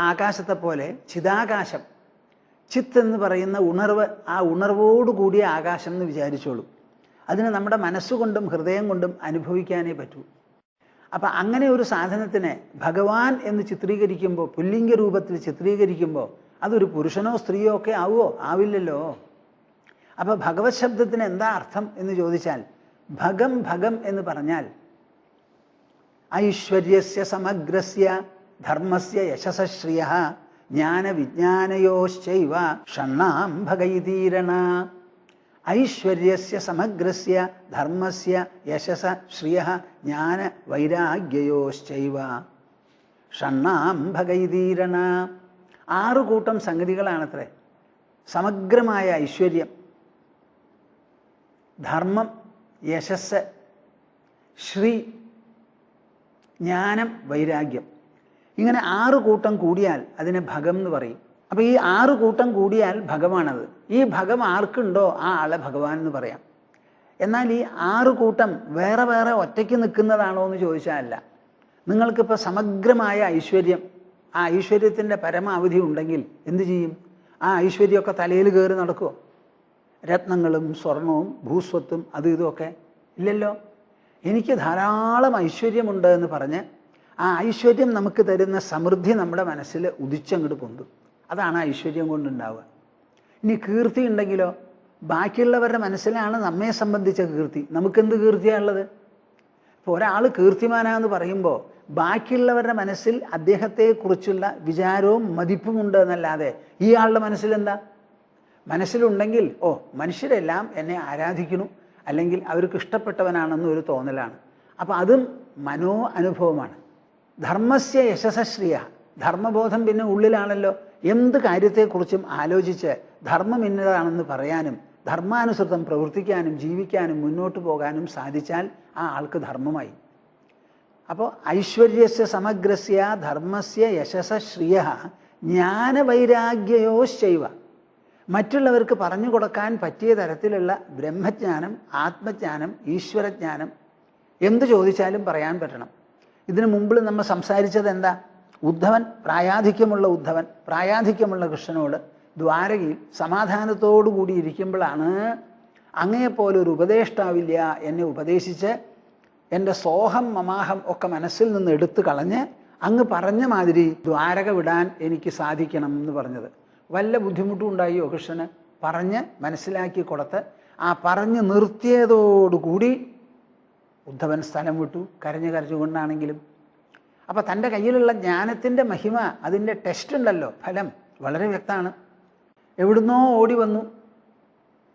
ആകാശത്തെ പോലെ ചിതാകാശം, ചിത്ത് എന്ന് പറയുന്ന ഉണർവ്, ആ ഉണർവോടുകൂടിയ ആകാശം എന്ന് വിചാരിച്ചോളൂ. അതിന് നമ്മുടെ മനസ്സുകൊണ്ടും ഹൃദയം കൊണ്ടും അനുഭവിക്കാനേ പറ്റൂ. അപ്പം അങ്ങനെ ഒരു സാധനത്തിനെ ഭഗവാൻ എന്ന് ചിത്രീകരിക്കുമ്പോൾ, പുല്ലിംഗ രൂപത്തിൽ ചിത്രീകരിക്കുമ്പോൾ അതൊരു പുരുഷനോ സ്ത്രീയോ ഒക്കെ ആവുമോ? ആവില്ലല്ലോ. അപ്പം ഭഗവത് ശബ്ദത്തിന് എന്താ അർത്ഥം എന്ന് ചോദിച്ചാൽ, ഭഗം ഭഗം എന്ന് പറഞ്ഞാൽ ഐശ്വര്യസ്യ സമഗ്രസ്യ ധർമ്മസ്യ യശസശ്രിയ ജ്ഞാനവിജ്ഞാനയോശ്ചൈവ ഷണ്ണാം ഭഗൈതീരണ. ഐശ്വര്യസ്യ സമഗ്രസ്യ ധർമ്മസ്യ യശസ ശ്രിയ ജ്ഞാന വൈരാഗ്യയോശ്ചൈവ ഷണ്ണാം ഭഗൈതീരണ. 6 കൂട്ടം സംഗതികളാണത്രേ. സമഗ്രമായ ഐശ്വര്യം, ധർമ്മം യശസ്, ശ്രീ, ജ്ഞാനം, വൈരാഗ്യം, ഇങ്ങനെ 6 കൂട്ടം കൂടിയാൽ അതിനെ ഭഗം എന്ന് പറയും. അപ്പം ഈ 6 കൂട്ടം കൂടിയാൽ ഭഗമാണത്. ഈ ഭഗം ആർക്കുണ്ടോ ആ ആളെ ഭഗവാൻ എന്ന് പറയാം. എന്നാൽ ഈ 6 കൂട്ടം വേറെ വേറെ ഒറ്റയ്ക്ക് നിൽക്കുന്നതാണോ എന്ന് ചോദിച്ചാൽ അല്ല. നിങ്ങൾക്കിപ്പോൾ സമഗ്രമായ ഐശ്വര്യം, ആ ഐശ്വര്യത്തിൻ്റെ പരമാവധി ഉണ്ടെങ്കിൽ എന്തു ചെയ്യും? ആ ഐശ്വര്യമൊക്കെ തലയിൽ കയറി നടക്കുമോ? രത്നങ്ങളും സ്വർണവും ഭൂസ്വത്തും അതും ഇതുമൊക്കെ ഇല്ലല്ലോ. എനിക്ക് ധാരാളം ഐശ്വര്യമുണ്ട് എന്ന് പറഞ്ഞ് ആ ഐശ്വര്യം നമുക്ക് തരുന്ന സമൃദ്ധി നമ്മുടെ മനസ്സിൽ ഉദിച്ചങ്ങോട്ട് പൊന്തും. അതാണ് ഐശ്വര്യം കൊണ്ടുണ്ടാവുക. ഇനി കീർത്തി ഉണ്ടെങ്കിലോ, ബാക്കിയുള്ളവരുടെ മനസ്സിലാണ് നമ്മെ സംബന്ധിച്ച കീർത്തി. നമുക്കെന്ത് കീർത്തിയാണുള്ളത്? ഇപ്പോൾ ഒരാൾ കീർത്തിമാനാന്ന് പറയുമ്പോൾ ബാക്കിയുള്ളവരുടെ മനസ്സിൽ അദ്ദേഹത്തെക്കുറിച്ചുള്ള വിചാരവും മതിപ്പുമുണ്ട് എന്നല്ലാതെ ഈ ആളുടെ മനസ്സിലെന്താ? മനസ്സിലുണ്ടെങ്കിൽ മനുഷ്യരെല്ലാം എന്നെ ആരാധിക്കുന്നു, അല്ലെങ്കിൽ അവർക്ക് ഇഷ്ടപ്പെട്ടവനാണെന്നൊരു തോന്നലാണ്. അപ്പം അതും മനോ അനുഭവമാണ്. ധർമ്മസ്യ യശസ്ശ്രിയ, ധർമ്മബോധം പിന്നെ ഉള്ളിലാണല്ലോ. എന്ത് കാര്യത്തെക്കുറിച്ചും ആലോചിച്ച് ധർമ്മം ഇന്നതാണെന്ന് പറയാനും ധർമാനുസൃതം പ്രവർത്തിക്കാനും ജീവിക്കാനും മുന്നോട്ട് പോകാനും സാധിച്ചാൽ ആ ആൾക്ക് ധർമ്മമായി. അപ്പോൾ ഐശ്വര്യസ്യ സമഗ്രസ്യ ധർമ്മസ്യ യശസ്ശ്രിയ ജ്ഞാനവൈരാഗ്യയോശ്ചൈവ, മറ്റുള്ളവർക്ക് പറഞ്ഞു കൊടുക്കാൻ പറ്റിയ തരത്തിലുള്ള ബ്രഹ്മജ്ഞാനം, ആത്മജ്ഞാനം, ഈശ്വരജ്ഞാനം എന്ത് ചോദിച്ചാലും പറയാൻ പറ്റണം. ഇതിനു മുമ്പിൽ നമ്മൾ സംസാരിച്ചത് എന്താ? ഉദ്ധവൻ, പ്രായാധിക്യമുള്ള ഉദ്ധവൻ പ്രായാധിക്യമുള്ള കൃഷ്ണനോട് ദ്വാരകയിൽ സമാധാനത്തോടുകൂടി ഇരിക്കുമ്പോഴാണ് അങ്ങയെപ്പോലെ ഒരു ഉപദേഷ്ടാവില്ല എന്നെ ഉപദേശിച്ച് എൻ്റെ സോഹം മമാഹം ഒക്കെ മനസ്സിൽ നിന്ന് എടുത്തു കളഞ്ഞ് അങ്ങ് പറഞ്ഞ മാതിരി ദ്വാരക വിടാൻ എനിക്ക് സാധിക്കണം എന്ന് പറഞ്ഞത്. വല്ല ബുദ്ധിമുട്ടും ഉണ്ടായോ കൃഷ്ണന്? പറഞ്ഞ് മനസ്സിലാക്കി കൊടുത്ത് ആ പറഞ്ഞ് നിർത്തിയതോടുകൂടി ഉദ്ധവൻ സ്ഥലം വിട്ടു, കരഞ്ഞുകൊണ്ടാണെങ്കിലും. അപ്പം തൻ്റെ കയ്യിലുള്ള ജ്ഞാനത്തിൻ്റെ മഹിമ, അതിൻ്റെ ടെസ്റ്റ് ഉണ്ടല്ലോ, ഫലം വളരെ വ്യക്തമാണ്. എവിടുന്നോ ഓടി വന്നു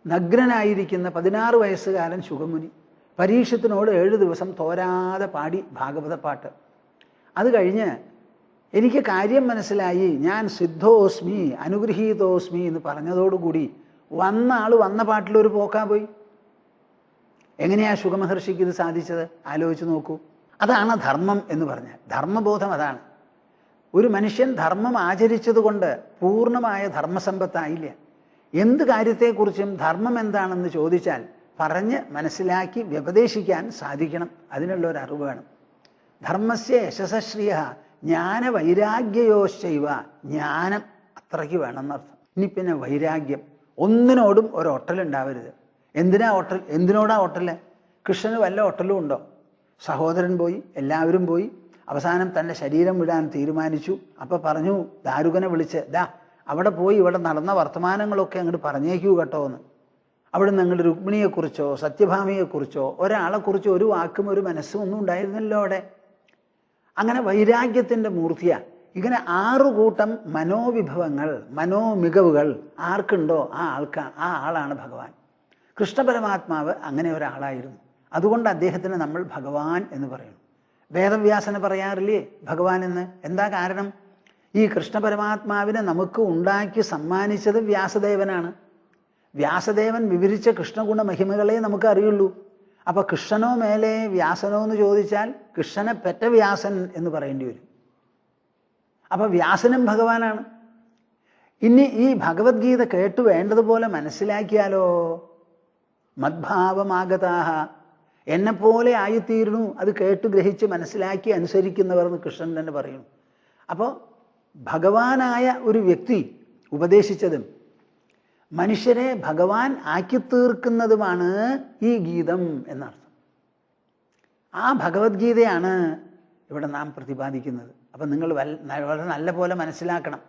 നഗ്നനായിരിക്കുന്ന 16 വയസ്സുകാരൻ ശുഗമുനി പരീക്ഷത്തിനോട് 7 ദിവസം തോരാതെ പാടി ഭാഗവത പാട്ട്. അത് കഴിഞ്ഞ് എനിക്ക് കാര്യം മനസ്സിലായി, ഞാൻ സിദ്ധോസ്മി അനുഗ്രഹീതോസ്മി എന്ന് പറഞ്ഞതോടുകൂടി വന്ന ആൾ വന്ന പാട്ടിലൊരു പോക്കാ പോയി. എങ്ങനെയാ ശുഗമഹർഷിക്ക് ഇത് സാധിച്ചത്? ആലോചിച്ച് നോക്കൂ. അതാണ് ധർമ്മം എന്ന് പറഞ്ഞാൽ. ധർമ്മബോധം അതാണ്. ഒരു മനുഷ്യൻ ധർമ്മം ആചരിച്ചതുകൊണ്ട് പൂർണ്ണമായ ധർമ്മസമ്പത്തായില്ല. എന്ത് കാര്യത്തെക്കുറിച്ചും ധർമ്മം എന്താണെന്ന് ചോദിച്ചാൽ പറഞ്ഞ് മനസ്സിലാക്കി വ്യപദേശിക്കാൻ സാധിക്കണം. അതിനുള്ള ഒരു അറിവ് വേണം. ധർമ്മസ്യ യശസ്ശ്രിയ ജ്ഞാനവൈരാഗ്യയോശ്ചൈവ, ജ്ഞാനം അത്രയ്ക്ക് വേണമെന്നർത്ഥം. ഇനി പിന്നെ വൈരാഗ്യം, ഒന്നിനോടും ഒരു ഒട്ടലുണ്ടാവരുത്. എന്തിനോടാ ഒട്ടല്? കൃഷ്ണന് വല്ല ഒട്ടലും ഉണ്ടോ? സഹോദരൻ പോയി, എല്ലാവരും പോയി, അവസാനം തൻ്റെ ശരീരം വിടാൻ തീരുമാനിച്ചു. അപ്പം പറഞ്ഞു ദാരുകനെ വിളിച്ച്, അവിടെ പോയി ഇവിടെ നടന്ന വർത്തമാനങ്ങളൊക്കെ അങ്ങോട്ട് പറഞ്ഞേക്കൂ കേട്ടോ എന്ന്. അവിടെ ഞങ്ങളുടെ രുക്മിണിയെക്കുറിച്ചോ സത്യഭാമയെക്കുറിച്ചോ ഒരാളെക്കുറിച്ചോ ഒരു വാക്കും ഒരു മനസ്സും ഒന്നും ഉണ്ടായിരുന്നല്ലോ അവിടെ. അങ്ങനെ വൈരാഗ്യത്തിൻ്റെ മൂർത്തിയാണ്. ഇങ്ങനെ 6 കൂട്ടം മനോവിഭവങ്ങൾ, മനോമികവുകൾ ആർക്കുണ്ടോ ആ ആളാണ് ഭഗവാൻ. കൃഷ്ണ പരമാത്മാവ് അങ്ങനെ ഒരാളായിരുന്നു. അതുകൊണ്ട് അദ്ദേഹത്തിന് നമ്മൾ ഭഗവാൻ എന്ന് പറയുന്നു. വേദവ്യാസന് പറയാറില്ലേ ഭഗവാൻ എന്ന്? എന്താ കാരണം? ഈ കൃഷ്ണ പരമാത്മാവിനെ നമുക്ക് ഉണ്ടാക്കി സമ്മാനിച്ചത് വ്യാസദേവനാണ്. വ്യാസദേവൻ വിവരിച്ച കൃഷ്ണഗുണ മഹിമകളെ നമുക്ക് അറിയുള്ളൂ. അപ്പൊ കൃഷ്ണനോ മേലെ വ്യാസനോ എന്ന് ചോദിച്ചാൽ കൃഷ്ണനെ പെറ്റ വ്യാസൻ എന്ന് പറയേണ്ടി വരും. അപ്പൊ വ്യാസനും ഭഗവാനാണ്. ഇനി ഈ ഭഗവത്ഗീത കേട്ട് വേണ്ടതുപോലെ മനസ്സിലാക്കിയാലോ? മദ്ഭാവമാഗതാഹ, എന്നെപ്പോലെ ആയിത്തീരുന്നു അത് കേട്ട് ഗ്രഹിച്ച് മനസ്സിലാക്കി അനുസരിക്കുന്നവർ എന്ന് കൃഷ്ണൻ തന്നെ പറയുന്നു. അപ്പോൾ ഭഗവാനായ ഒരു വ്യക്തി ഉപദേശിച്ചതും മനുഷ്യരെ ഭഗവാൻ ആക്കിത്തീർക്കുന്നതുമാണ് ഈ ഗീതം എന്നർത്ഥം. ആ ഭഗവത്ഗീതയാണ് ഇവിടെ നാം പ്രതിപാദിക്കുന്നത്. അപ്പം നിങ്ങൾ വളരെ നല്ല പോലെ മനസ്സിലാക്കണം.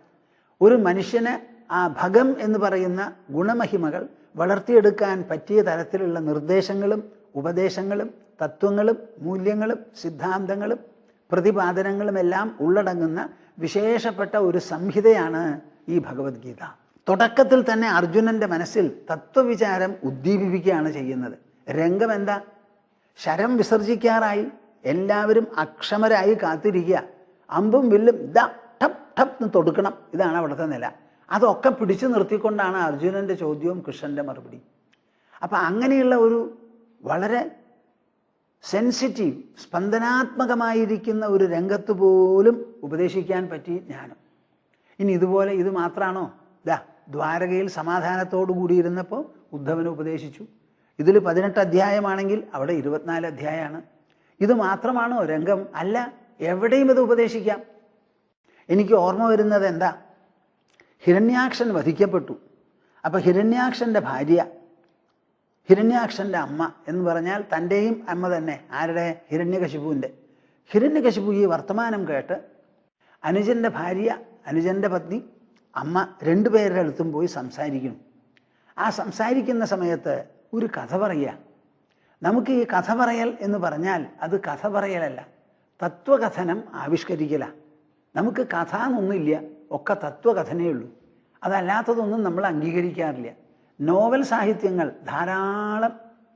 ഒരു മനുഷ്യന് ആ ഭഗം എന്ന് പറയുന്ന ഗുണമഹിമകൾ വളർത്തിയെടുക്കാൻ പറ്റിയ തരത്തിലുള്ള നിർദ്ദേശങ്ങളും ഉപദേശങ്ങളും തത്വങ്ങളും മൂല്യങ്ങളും സിദ്ധാന്തങ്ങളും പ്രതിപാദനങ്ങളുമെല്ലാം ഉള്ളടങ്ങുന്ന വിശേഷപ്പെട്ട ഒരു സംഹിതയാണ് ഈ ഭഗവത്ഗീത. തുടക്കത്തിൽ തന്നെ അർജുനന്റെ മനസ്സിൽ തത്വവിചാരം ഉദ്ദീപിപ്പിക്കുകയാണ് ചെയ്യുന്നത്. രംഗം എന്താ? ശരം വിസർജിക്കാറായി, എല്ലാവരും അക്ഷമരായി കാത്തിരിക്കുക. അമ്പും വില്ലും ടപ് ടപ് എന്ന് തൊടുക്കണം, ഇതാണ് അവിടുത്തെ നില. അതൊക്കെ പിടിച്ചു നിർത്തിക്കൊണ്ടാണ് അർജുനന്റെ ചോദ്യവും കൃഷ്ണന്റെ മറുപടി. അപ്പം അങ്ങനെയുള്ള ഒരു വളരെ സെൻസിറ്റീവ്, സ്പന്ദനാത്മകമായിരിക്കുന്ന ഒരു രംഗത്ത് പോലും ഉപദേശിക്കാൻ പറ്റി ജ്ഞാനം. ഇനി ഇതുപോലെ ഇത് മാത്രമാണോ? ദ്വാരകയിൽ സമാധാനത്തോടു കൂടിയിരുന്നപ്പോൾ ഉദ്ധവന് ഉപദേശിച്ചു. ഇതിൽ 18 അധ്യായമാണെങ്കിൽ അവിടെ 24 അധ്യായമാണ്. ഇത് മാത്രമാണോ രംഗം? അല്ല, എവിടെയും ഇത് ഉപദേശിക്കാം. എനിക്ക് ഓർമ്മ വരുന്നത് എന്താ, ഹിരണ്യാക്ഷൻ വധിക്കപ്പെട്ടു. അപ്പം ഹിരണ്യാക്ഷൻ്റെ ഭാര്യ, ഹിരണ്യാക്ഷൻ്റെ അമ്മ എന്ന് പറഞ്ഞാൽ തൻ്റെയും അമ്മ തന്നെ. ആരുടെ? ഹിരണ്യകശിപുവിൻ്റെ. ഹിരണ്യകശിപു ഈ വർത്തമാനം കേട്ട് അനുജൻ്റെ ഭാര്യ, അനുജൻ്റെ പത്നി, അമ്മ രണ്ടുപേരുടെ അടുത്തും പോയി സംസാരിക്കുന്നു. ആ സംസാരിക്കുന്ന സമയത്ത് ഒരു കഥ പറയുക. നമുക്ക് ഈ കഥ പറയൽ എന്ന് പറഞ്ഞാൽ അത് കഥ പറയലല്ല, തത്വകഥനം ആവിഷ്കരിക്കല. നമുക്ക് കഥ എന്നൊന്നുമില്ല, ഒക്കെ തത്വകഥനേ ഉള്ളൂ. അതല്ലാത്തതൊന്നും നമ്മൾ അംഗീകരിക്കാറില്ല. നോവൽ സാഹിത്യങ്ങൾ ധാരാളം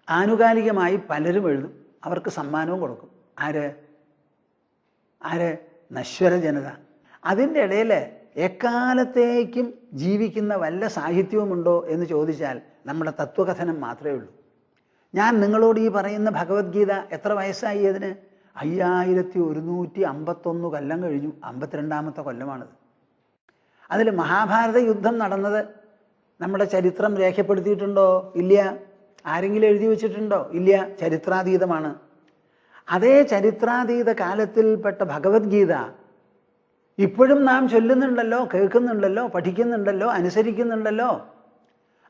ആനുകാലികമായി പലരും എഴുതും, അവർക്ക് സമ്മാനവും കൊടുക്കും. ആര്? നശ്വര ജനത. അതിൻ്റെ ഇടയിൽ എക്കാലത്തേക്കും ജീവിക്കുന്ന വല്ല സാഹിത്യവുമുണ്ടോ എന്ന് ചോദിച്ചാൽ നമ്മുടെ തത്വകഥനം മാത്രമേ ഉള്ളൂ. ഞാൻ നിങ്ങളോട് ഈ പറയുന്ന ഭഗവത്ഗീത എത്ര വയസ്സായി? അതിന് 5151 കൊല്ലം കഴിഞ്ഞു. 52ാമത്തെ കൊല്ലമാണിത്. അതിൽ മഹാഭാരത യുദ്ധം നടന്നത് നമ്മുടെ ചരിത്രം രേഖപ്പെടുത്തിയിട്ടുണ്ടോ? ഇല്ല. ആരെങ്കിലും എഴുതി വച്ചിട്ടുണ്ടോ? ഇല്ല. ചരിത്രാതീതമാണ്. അതേ ചരിത്രാതീത കാലത്തിൽപ്പെട്ട ഭഗവത്ഗീത ഇപ്പോഴും നാം ചൊല്ലുന്നുണ്ടല്ലോ, കേൾക്കുന്നുണ്ടല്ലോ, പഠിക്കുന്നുണ്ടല്ലോ, അനുസരിക്കുന്നുണ്ടല്ലോ.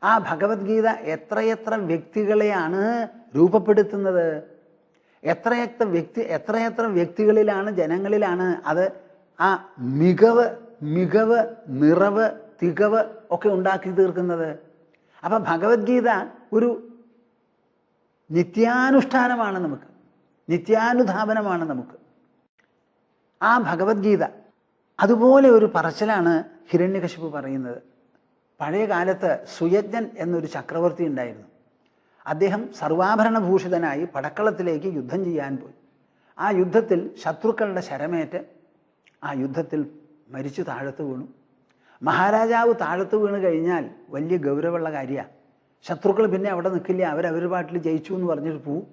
ആ ഭഗവത്ഗീത എത്രയെത്ര വ്യക്തികളെയാണ് രൂപപ്പെടുത്തുന്നത്, എത്രയെത്ര വ്യക്തികളിലാണ്, ജനങ്ങളിലാണ് അത് ആ മികവ്, നിറവ്, തികവ് ഒക്കെ ഉണ്ടാക്കി തീർക്കുന്നത്. അപ്പം ഭഗവത്ഗീത ഒരു നിത്യാനുഷ്ഠാനമാണ്, നമുക്ക് നിത്യാനുധാപനമാണ് നമുക്ക് ആ ഭഗവത്ഗീത. അതുപോലെ ഒരു പറച്ചിലാണ് ഹിരണ്യകശിപു പറയുന്നത്. പഴയ കാലത്ത് സുയജ്ഞൻ എന്നൊരു ചക്രവർത്തി ഉണ്ടായിരുന്നു. അദ്ദേഹം സർവാഭരണഭൂഷിതനായി പടക്കളത്തിലേക്ക് യുദ്ധം ചെയ്യാൻ പോയി. ആ യുദ്ധത്തിൽ ശത്രുക്കളുടെ ശരമേറ്റ് ആ യുദ്ധത്തിൽ മരിച്ചു താഴത്ത് വീണു. മഹാരാജാവ് താഴത്ത് വീണ് കഴിഞ്ഞാൽ വലിയ ഗൗരവമുള്ള കാര്യമാണ്. ശത്രുക്കൾ പിന്നെ അവിടെ നിൽക്കില്ല, അവരവരുടെ പാട്ടിൽ ജയിച്ചു എന്ന് പറഞ്ഞിട്ട് പോവും.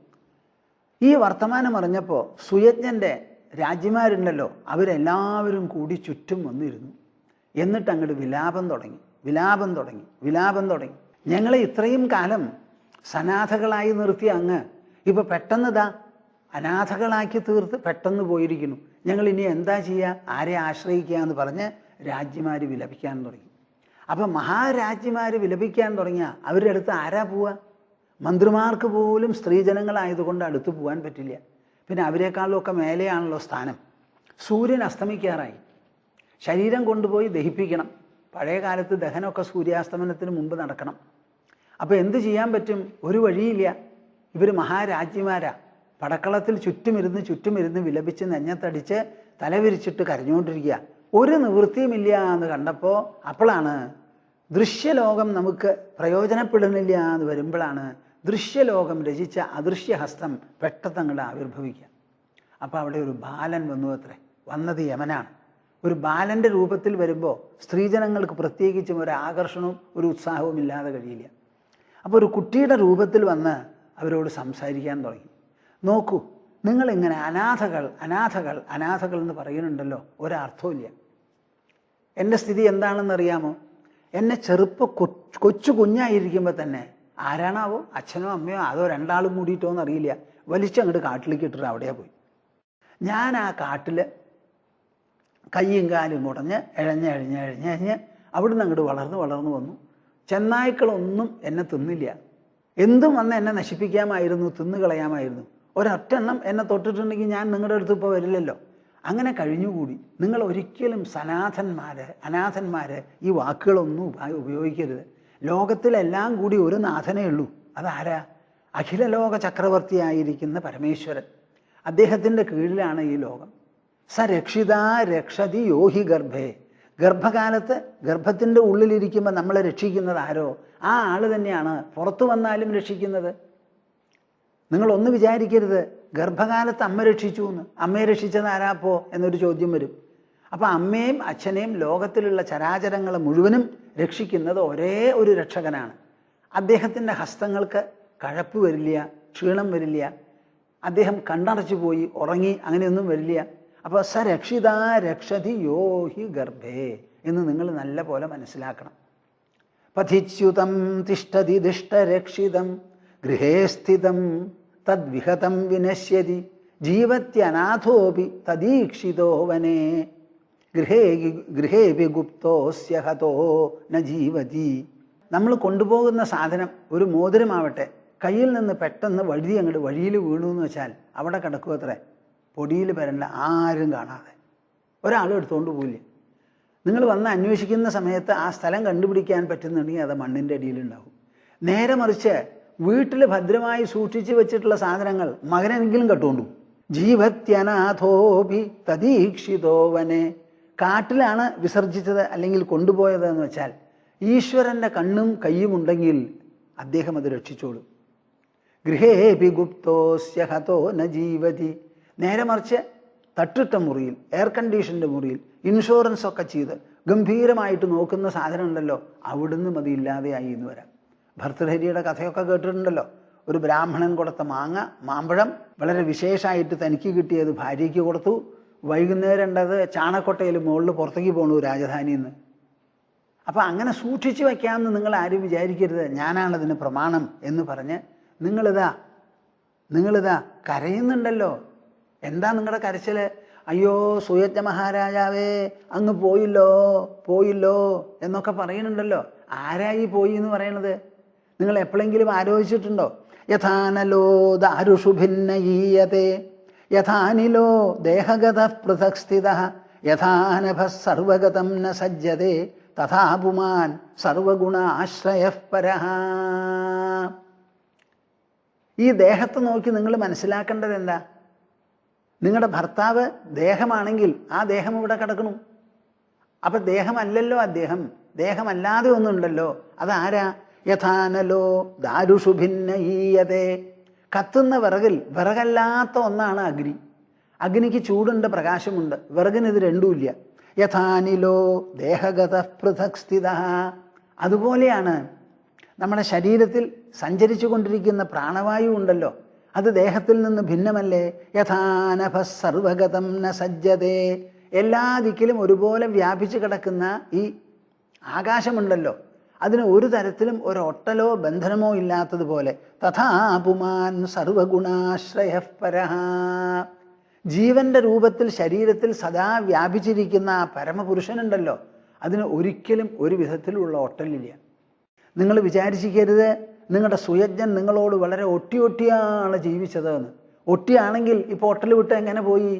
ഈ വർത്തമാനം അറിഞ്ഞപ്പോൾ സുയജ്ഞൻ്റെ രാജ്യമാരുണ്ടല്ലോ, അവരെല്ലാവരും കൂടി ചുറ്റും വന്നിരുന്നു. എന്നിട്ട് അങ്ങോട്ട് വിലാപം തുടങ്ങി. ഞങ്ങളെ ഇത്രയും കാലം സനാഥകളായി നിർത്തിയ അങ്ങ് ഇപ്പൊ പെട്ടെന്ന് അനാഥകളാക്കി തീർത്ത് പെട്ടെന്ന് പോയിരിക്കുന്നു. ഞങ്ങൾ ഇനി എന്താ ചെയ്യുക, ആരെ ആശ്രയിക്കുക എന്ന് പറഞ്ഞ് രാജ്യമാര് വിലപിക്കാൻ തുടങ്ങി. അപ്പം മഹാരാജ്യമാര് വിലപിക്കാൻ തുടങ്ങിയ അവരുടെ അടുത്ത് ആരാ പോവുക? മന്ത്രിമാർക്ക് പോലും സ്ത്രീജനങ്ങളായതുകൊണ്ട് അടുത്ത് പോകാൻ പറ്റില്ല. പിന്നെ അവരെക്കാളുമൊക്കെ മേലെയാണല്ലോ സ്ഥാനം. സൂര്യൻ അസ്തമിക്കാറായി, ശരീരം കൊണ്ടുപോയി ദഹിപ്പിക്കണം. പഴയ കാലത്ത് ദഹനമൊക്കെ സൂര്യാസ്തമനത്തിന് മുമ്പ് നടക്കണം. അപ്പോൾ എന്ത് ചെയ്യാൻ പറ്റും? ഒരു വഴിയില്ല. ഇവർ മഹാരാജ്യമാരാ. പടക്കളത്തിൽ ചുറ്റുമിരുന്ന് വിലപിച്ച് നെഞ്ഞത്തടിച്ച് തലവിരിച്ചിട്ട് കരഞ്ഞുകൊണ്ടിരിക്കുക. ഒരു നിവൃത്തിയുമില്ല എന്ന് കണ്ടപ്പോൾ അപ്പോഴാണ് ദൃശ്യലോകം നമുക്ക് പ്രയോജനപ്പെടുന്നില്ല എന്ന് വരുമ്പോഴാണ് ദൃശ്യലോകം രചിച്ച അദൃശ്യഹസ്തം പെട്ടെന്ന് അങ്ങോട്ട് ആവിർഭവിക്കുക. അപ്പോൾ അവിടെ ഒരു ബാലൻ വന്നു അത്രേ. വന്നത് യമനാണ്. ഒരു ബാലൻ്റെ രൂപത്തിൽ വരുമ്പോൾ സ്ത്രീജനങ്ങൾക്ക് പ്രത്യേകിച്ചും ഒരു ആകർഷണവും ഒരു ഉത്സാഹവും ഇല്ലാതെ കഴിയില്ല. അപ്പോൾ ഒരു കുട്ടിയുടെ രൂപത്തിൽ വന്ന് അവരോട് സംസാരിക്കാൻ തുടങ്ങി. നോക്കൂ, നിങ്ങളിങ്ങനെ അനാഥകൾ എന്ന് പറയുന്നുണ്ടല്ലോ, ഒരർത്ഥമില്ല. എൻ്റെ സ്ഥിതി എന്താണെന്നറിയാമോ? എന്നെ കൊച്ചു കുഞ്ഞായിരിക്കുമ്പോൾ തന്നെ ആരാണാവോ, അച്ഛനോ അമ്മയോ അതോ രണ്ടാളും കൂടിയിട്ടോ എന്നറിയില്ല, വലിച്ചങ്ങോട്ട് കാട്ടിലേക്ക് ഇട്ടിട്ട് അവിടെയാ പോയി. ഞാൻ ആ കാട്ടിൽ കയ്യും കാലും കുടഞ്ഞ് എഴഞ്ഞ് അവിടുന്ന് അങ്ങോട്ട് വളർന്നു വന്നു. ചെന്നായ്ക്കളൊന്നും എന്നെ തിന്നില്ല. എന്തും വന്ന് എന്നെ നശിപ്പിക്കാമായിരുന്നു, തിന്നുകളയാമായിരുന്നു. ഒരൊറ്റെണ്ണം എന്നെ തൊട്ടിട്ടുണ്ടെങ്കിൽ ഞാൻ നിങ്ങളുടെ അടുത്ത് ഇപ്പോൾ വരില്ലല്ലോ. അങ്ങനെ കഴിഞ്ഞുകൂടി. നിങ്ങൾ ഒരിക്കലും അനാഥന്മാര് ഈ വാക്കുകളൊന്നും ഉപയോഗിക്കരുത്. ലോകത്തിലെല്ലാം കൂടി ഒരു നാഥനേ ഉള്ളൂ. അതാരാ? അഖില ലോക ചക്രവർത്തിയായിരിക്കുന്ന പരമേശ്വരൻ. അദ്ദേഹത്തിൻ്റെ കീഴിലാണ് ഈ ലോകം. സ രക്ഷിതാ രക്ഷതി യോഹി ഗർഭേ. ഗർഭകാലത്ത് ഗർഭത്തിൻ്റെ ഉള്ളിലിരിക്കുമ്പോൾ നമ്മളെ രക്ഷിക്കുന്നത് ആരോ, ആ ആൾ തന്നെയാണ് പുറത്തു വന്നാലും രക്ഷിക്കുന്നത്. നിങ്ങളൊന്ന് വിചാരിക്കരുത് ഗർഭകാലത്ത് അമ്മ രക്ഷിച്ചു എന്ന്. അമ്മയെ രക്ഷിച്ചത് ആരാപ്പോ എന്നൊരു ചോദ്യം വരും. അപ്പം അമ്മയും അച്ഛനെയും ലോകത്തിലുള്ള ചരാചരങ്ങളെ മുഴുവനും രക്ഷിക്കുന്നത് ഒരേ ഒരു രക്ഷകനാണ്. അദ്ദേഹത്തിൻ്റെ ഹസ്തങ്ങൾക്ക് കഴപ്പ് വരില്ല, ക്ഷീണം വരില്ല, അദ്ദേഹം കണ്ണടച്ചു പോയി ഉറങ്ങി, അങ്ങനെയൊന്നും വരില്ല. അപ്പോൾ സ രക്ഷിതാ രക്ഷതി യോ ഹി ഗർഭേ എന്ന് നിങ്ങൾ നല്ല പോലെ മനസ്സിലാക്കണം. പഥിച്യുതം തിഷ്ഠതി ദിഷ്ടരക്ഷിതം ഗൃഹേ സ്ഥിതം തദ്വിഹതം വിനശ്യതി ജീവത്യനാഥോപി തദീക്ഷിതോ വനേ ഗൃഹേപി ഗുപ്തോസ്യ ഹതോ ന ജീവതി. നമ്മൾ കൊണ്ടുപോകുന്ന സാധനം ഒരു മോതിരമാവട്ടെ, കയ്യിൽ നിന്ന് പെട്ടെന്ന് വഴിയിൽ വീണു എന്ന് വെച്ചാൽ അവിടെ കിടക്കുക അത്രേ, പൊടിയിൽ വരണ്ട, ആരും കാണാതെ, ഒരാളും എടുത്തുകൊണ്ട് പോയില്ല. നിങ്ങൾ വന്ന് അന്വേഷിക്കുന്ന സമയത്ത് ആ സ്ഥലം കണ്ടുപിടിക്കാൻ പറ്റുന്നുണ്ടെങ്കിൽ അത് മണ്ണിൻ്റെ അടിയിലുണ്ടാവും. നേരെ മറിച്ച് വീട്ടിൽ ഭദ്രമായി സൂക്ഷിച്ചു വെച്ചിട്ടുള്ള സാധനങ്ങൾ മകനെങ്കിലും കട്ടുകൊണ്ടു. ജീവത്യനാഥോപി തദീക്ഷിതോ വനെ, കാട്ടിലാണ് വിസർജിച്ചത് അല്ലെങ്കിൽ കൊണ്ടുപോയത് എന്ന് വെച്ചാൽ ഈശ്വരൻ്റെ കണ്ണും കയ്യും ഉണ്ടെങ്കിൽ അദ്ദേഹം അത് രക്ഷിച്ചോളും. ഗൃഹേപി ഗുപ്തോസ്യ ഹതോ ന ജീവതി. നേരെ മറിച്ച് തട്ടിട്ട മുറിയിൽ, എയർ കണ്ടീഷൻ്റെ മുറിയിൽ ഇൻഷുറൻസ് ഒക്കെ ചെയ്ത് ഗംഭീരമായിട്ട് നോക്കുന്ന സാധനം ഉണ്ടല്ലോ, അവിടുന്ന് മതി ഇല്ലാതെയായി എന്ന് വരാം. ഭർതൃഹരിയുടെ കഥയൊക്കെ കേട്ടിട്ടുണ്ടല്ലോ. ഒരു ബ്രാഹ്മണൻ കൊടുത്ത മാമ്പഴം വളരെ വിശേഷമായിട്ട് തനിക്ക് കിട്ടിയത് ഭാര്യയ്ക്ക് കൊടുത്തു. വൈകുന്നേരം ഉണ്ടത് ചാണക്കൊട്ടയിൽ മുകളിൽ പുറത്തേക്ക് പോകണു രാജധാനിയിൽ നിന്ന്. അപ്പം അങ്ങനെ സൂക്ഷിച്ചു വയ്ക്കാമെന്ന് നിങ്ങൾ ആരും വിചാരിക്കരുത്. ഞാനാണതിന് പ്രമാണം എന്ന് പറഞ്ഞ് നിങ്ങളിതാ കരയുന്നുണ്ടല്ലോ. എന്താ നിങ്ങളുടെ കരച്ചിൽ? അയ്യോ സുയജ്ഞ മഹാരാജാവേ അങ്ങ് പോയില്ലോ എന്നൊക്കെ പറയുന്നുണ്ടല്ലോ. ആരായി പോയി എന്ന് പറയണത്? നിങ്ങൾ എപ്പോഴെങ്കിലും ആലോചിച്ചിട്ടുണ്ടോ? യഥാനലോ ദാരുഷു ഭിന്നയീയതേ യഥാനിലോ ദേഹഗത പൃഥക് സ്ഥിത യഥാനഭ സർവഗതം ന സജ്ജതേ തഥാ പുമാൻ സർവഗുണ ആശ്രയഃ പരഃ. ഈ ദേഹത്തെ നോക്കി നിങ്ങൾ മനസ്സിലാക്കേണ്ടത് എന്താ? നിങ്ങളുടെ ഭർത്താവ് ദേഹമാണെങ്കിൽ ആ ദേഹം ഇവിടെ കിടക്കണു. അപ്പം ദേഹമല്ലല്ലോ അദ്ദേഹം, ദേഹമല്ലാതെ ഒന്നുണ്ടല്ലോ. അതാരാ? യഥാനലോ ദാരുഷു ഭിന്നയീയതേ. കത്തുന്ന വിറകല്ലാത്ത ഒന്നാണ് അഗ്നി. അഗ്നിക്ക് ചൂടുണ്ട്, പ്രകാശമുണ്ട്. വിറകിന് ഇത് രണ്ടുമില്ല. യഥാനിലോ ദേഹഗത പൃഥക് സ്ഥിത. അതുപോലെയാണ് നമ്മുടെ ശരീരത്തിൽ സഞ്ചരിച്ചു കൊണ്ടിരിക്കുന്ന പ്രാണവായു ഉണ്ടല്ലോ, അത് ദേഹത്തിൽ നിന്ന് ഭിന്നമല്ലേ? യഥാനഭ സർവഗതം ന സജ്ജതേ. എല്ലാ ദിക്കിലും ഒരുപോലെ വ്യാപിച്ചു കിടക്കുന്ന ഈ ആകാശമുണ്ടല്ലോ, അതിന് ഒരു തരത്തിലും ഒരു ഒട്ടലോ ബന്ധനമോ ഇല്ലാത്തതുപോലെ തഥാ പുമാൻ സർവഗുണാശ്രയഃ പരഃ. ജീവന്റെ രൂപത്തിൽ ശരീരത്തിൽ സദാ വ്യാപിച്ചിരിക്കുന്ന ആ പരമപുരുഷനുണ്ടല്ലോ, അതിന് ഒരിക്കലും ഒരു വിധത്തിലുള്ള ഒട്ടലില്ല. നിങ്ങൾ വിചാരിച്ചിരിക്കരുത് നിങ്ങളുടെ സുയജ്ഞൻ നിങ്ങളോട് വളരെ ഒട്ടിയാണ് ജീവിച്ചതെന്ന്. ഒട്ടിയാണെങ്കിൽ ഇപ്പോൾ ഒട്ടൽ വിട്ട് എങ്ങനെ പോയി?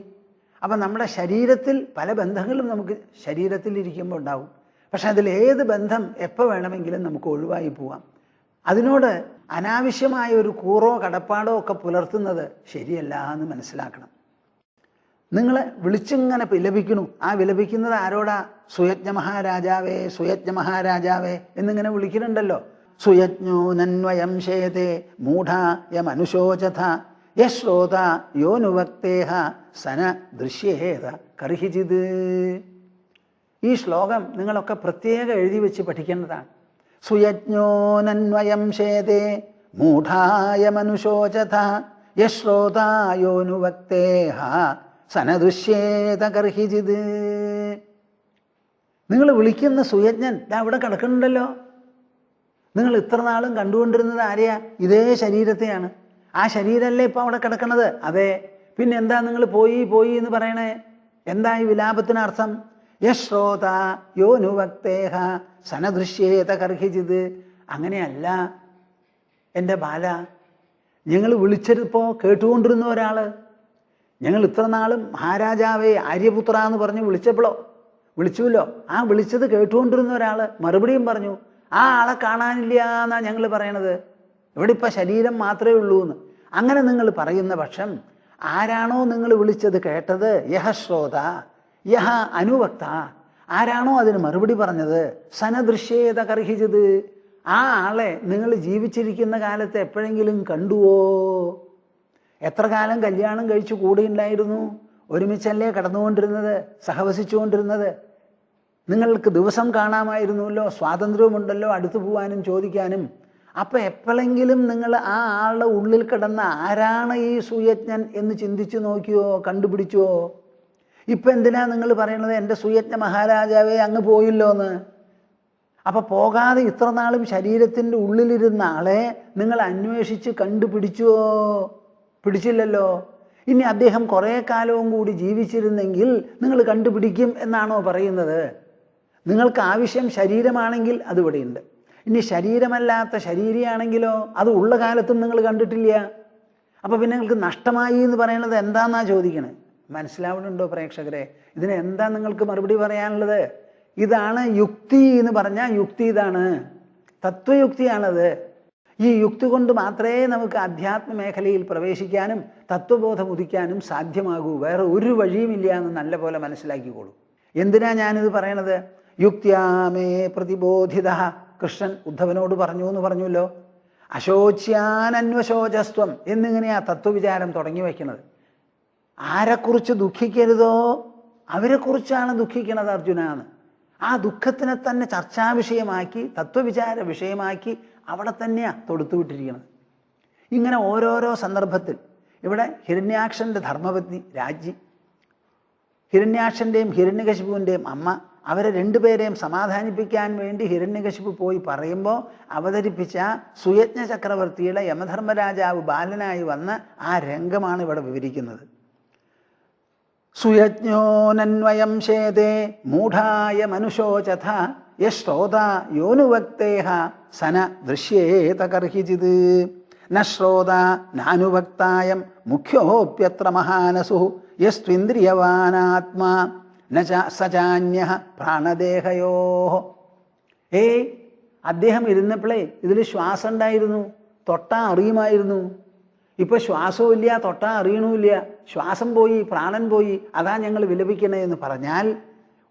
അപ്പം നമ്മുടെ ശരീരത്തിൽ പല ബന്ധങ്ങളും നമുക്ക് ശരീരത്തിൽ ഇരിക്കുമ്പോൾ ഉണ്ടാവും. പക്ഷെ അതിലേത് ബന്ധം എപ്പോൾ വേണമെങ്കിലും നമുക്ക് ഒഴിവായി പോവാം. അതിനോട് അനാവശ്യമായ ഒരു കൂറോ കടപ്പാടോ ഒക്കെ പുലർത്തുന്നത് ശരിയല്ല എന്ന് മനസ്സിലാക്കണം. നിങ്ങൾ വിളിച്ചിങ്ങനെ വിലപിക്കണു. ആ വിലപിക്കുന്നത് ആരോടാ? സുയജ്ഞ മഹാരാജാവേ, സുയജ്ഞ മഹാരാജാവേ എന്നിങ്ങനെ വിളിക്കുന്നുണ്ടല്ലോ. സുയജ്ഞോ നന്വയം ശേതേ മൂഢായ മനുഷ്യോചഥ യശ്രോത യോനുവക്തേഹ സന ദൃശ്യേത കർഹിചിത്. ഈ ശ്ലോകം നിങ്ങളൊക്കെ പ്രത്യേകം എഴുതി വെച്ച് പഠിക്കേണ്ടതാണ്. സുയജ്ഞോ നന്വയം ശേതേ മൂഢായ മനുഷ്യോചഥ യശ്രോത യോനുവക്തേഹ സനദൃശ്യേത കർഹിചിത്. നിങ്ങൾ വിളിക്കുന്ന സുയജ്ഞൻ അവിടെ കിടക്കുന്നുണ്ടല്ലോ. നിങ്ങൾ ഇത്ര നാളും കണ്ടുകൊണ്ടിരുന്നത് ആരെയാ? ഇതേ ശരീരത്തെയാണ്. ആ ശരീരമല്ലേ ഇപ്പം അവിടെ കിടക്കണത്? അതെ. പിന്നെ എന്താ നിങ്ങൾ പോയി എന്ന് പറയണേ? എന്താ ഈ വിലാപത്തിനർത്ഥം? യശ്രോത യോനുവക്തേഹ സനദൃശ്യേത കർഹിചിത്. അങ്ങനെയല്ല എൻ്റെ ബാല. ഞങ്ങൾ വിളിച്ചപ്പോൾ കേട്ടുകൊണ്ടിരുന്ന ഒരാൾ, ഞങ്ങൾ ഇത്ര നാളും മഹാരാജാവേ ആര്യപുത്ര എന്ന് പറഞ്ഞ് വിളിച്ചുവല്ലോ. ആ വിളിച്ചത് കേട്ടുകൊണ്ടിരുന്ന ഒരാൾ മറുപടിയും പറഞ്ഞു. ആ ആളെ കാണാനില്ല എന്നാ ഞങ്ങൾ പറയണത്. ഇവിടെ ഇപ്പം ശരീരം മാത്രമേ ഉള്ളൂ എന്ന്. അങ്ങനെ നിങ്ങൾ പറയുന്ന പക്ഷം ആരാണോ നിങ്ങൾ വിളിച്ചത് കേട്ടത്, യഹ ശ്രോത യഹ അനുവക്ത, ആരാണോ അതിന് മറുപടി പറഞ്ഞത്, സനദൃശ്യേത കർഹിച്ചത്, ആ ആളെ നിങ്ങൾ ജീവിച്ചിരിക്കുന്ന കാലത്ത് എപ്പോഴെങ്കിലും കണ്ടുവോ? എത്ര കാലം കല്യാണം കഴിച്ചു കൂടെയുണ്ടായിരുന്നു? ഒരുമിച്ചല്ലേ കടന്നുകൊണ്ടിരുന്നത്, സഹവസിച്ചുകൊണ്ടിരുന്നത്? നിങ്ങൾക്ക് ദിവസം കാണാമായിരുന്നല്ലോ, സ്വാതന്ത്ര്യവുമുണ്ടല്ലോ അടുത്തു പോവാനും ചോദിക്കാനും. അപ്പം എപ്പോഴെങ്കിലും നിങ്ങൾ ആ ആളുടെ ഉള്ളിൽ കിടന്ന ആരാണ് ഈ സുയജ്ഞൻ എന്ന് ചിന്തിച്ചു നോക്കിയോ, കണ്ടുപിടിച്ചോ? ഇപ്പം എന്തിനാ നിങ്ങൾ പറയണത് എൻ്റെ സുയജ്ഞ മഹാരാജാവേ അങ്ങ് പോയില്ലോ എന്ന്? അപ്പം പോകാതെ ഇത്ര നാളും ശരീരത്തിൻ്റെ ഉള്ളിലിരുന്ന ആളെ നിങ്ങൾ അന്വേഷിച്ച് കണ്ടുപിടിച്ചോ? പിടിച്ചില്ലല്ലോ. ഇനി അദ്ദേഹം കുറേ കാലവും കൂടി ജീവിച്ചിരുന്നെങ്കിൽ നിങ്ങൾ കണ്ടുപിടിക്കും എന്നാണോ പറയുന്നത്? നിങ്ങൾക്ക് ആവശ്യം ശരീരമാണെങ്കിൽ അത് ഇവിടെയുണ്ട്. ഇനി ശരീരമല്ലാത്ത ശരീരിയാണെങ്കിലോ അത് ഉള്ള കാലത്തും നിങ്ങൾ കണ്ടിട്ടില്ല. അപ്പോൾ പിന്നെ നിങ്ങൾക്ക് നഷ്ടമായി എന്ന് പറയുന്നത് എന്താണെന്നാ ചോദിക്കണേ? മനസ്സിലാവുന്നുണ്ടോ പ്രേക്ഷകരെ? ഇതിന് എന്താ നിങ്ങൾക്ക് മറുപടി പറയാനുള്ളത്? ഇതാണ് യുക്തി എന്ന് പറഞ്ഞാൽ യുക്തി ഇതാണ്, തത്വയുക്തിയാണത്. ഈ യുക്തി കൊണ്ട് മാത്രമേ നമുക്ക് അധ്യാത്മ മേഖലയിൽ പ്രവേശിക്കാനും തത്വബോധം ഉദിക്കാനും സാധ്യമാകൂ. വേറെ ഒരു വഴിയുമില്ല എന്ന് നല്ല പോലെ മനസ്സിലാക്കിക്കോളൂ. എന്തിനാ ഞാനിത് പറയണത്? യുക്ത്യാമേ പ്രതിബോധിത. കൃഷ്ണൻ ഉദ്ധവനോട് പറഞ്ഞു എന്ന് പറഞ്ഞല്ലോ. അശോച്യാനന്വശോചസ്ത്വം എന്നിങ്ങനെയാ തത്വവിചാരം തുടങ്ങി വയ്ക്കുന്നത്. ആരെക്കുറിച്ച് ദുഃഖിക്കരുതോ അവരെക്കുറിച്ചാണ് ദുഃഖിക്കണത് അർജുന എന്ന്. ആ ദുഃഖത്തിനെ തന്നെ ചർച്ചാവിഷയമാക്കി തത്വവിചാര വിഷയമാക്കി അവിടെ തന്നെയാണ് തൊടുത്തുവിട്ടിരിക്കുന്നത്. ഇങ്ങനെ ഓരോരോ സന്ദർഭത്തിൽ ഇവിടെ ഹിരണ്യാക്ഷൻ്റെ ധർമ്മപത്നി രാജ്ഞി, ഹിരണ്യാക്ഷൻ്റെയും ഹിരണ്യകശിപുവിൻ്റെയും അമ്മ, അവരെ രണ്ടുപേരെയും സമാധാനിപ്പിക്കാൻ വേണ്ടി ഹിരണ്യകശിപു പോയി പറയുമ്പോൾ അവതരിപ്പിച്ച സുയജ്ഞ ചക്രവർത്തിയുടെ യമധർമ്മരാജാവ് ബാലനായി വന്ന ആ രംഗമാണ് ഇവിടെ വിവരിക്കുന്നത്. സുയജ്ഞോനന്വയം ശേതേ മൂഢായ മനുഷോചഥ യശ്രോത യോനുവക്തേഹ സന ദൃശ്യേത കർഹിചിത് ന ശ്രോത നാനുവക്തായം മുഖ്യോപ്യത്ര മഹാനസു യസ്ത്വിന്ദ്രിയവാനാത്മാ സചാന്യഃ പ്രാണദേഹയോ. അദ്ദേഹം ഇരുന്നപ്പോഴേ ഇതിൽ ശ്വാസം ഉണ്ടായിരുന്നു, തൊട്ടാ അറിയുമായിരുന്നു. ഇപ്പൊ ശ്വാസവും ഇല്ല, തൊട്ടാ അറിയണമില്ല, ശ്വാസം പോയി, പ്രാണൻ പോയി, അതാ ഞങ്ങൾ വിലപിക്കണേ എന്ന് പറഞ്ഞാൽ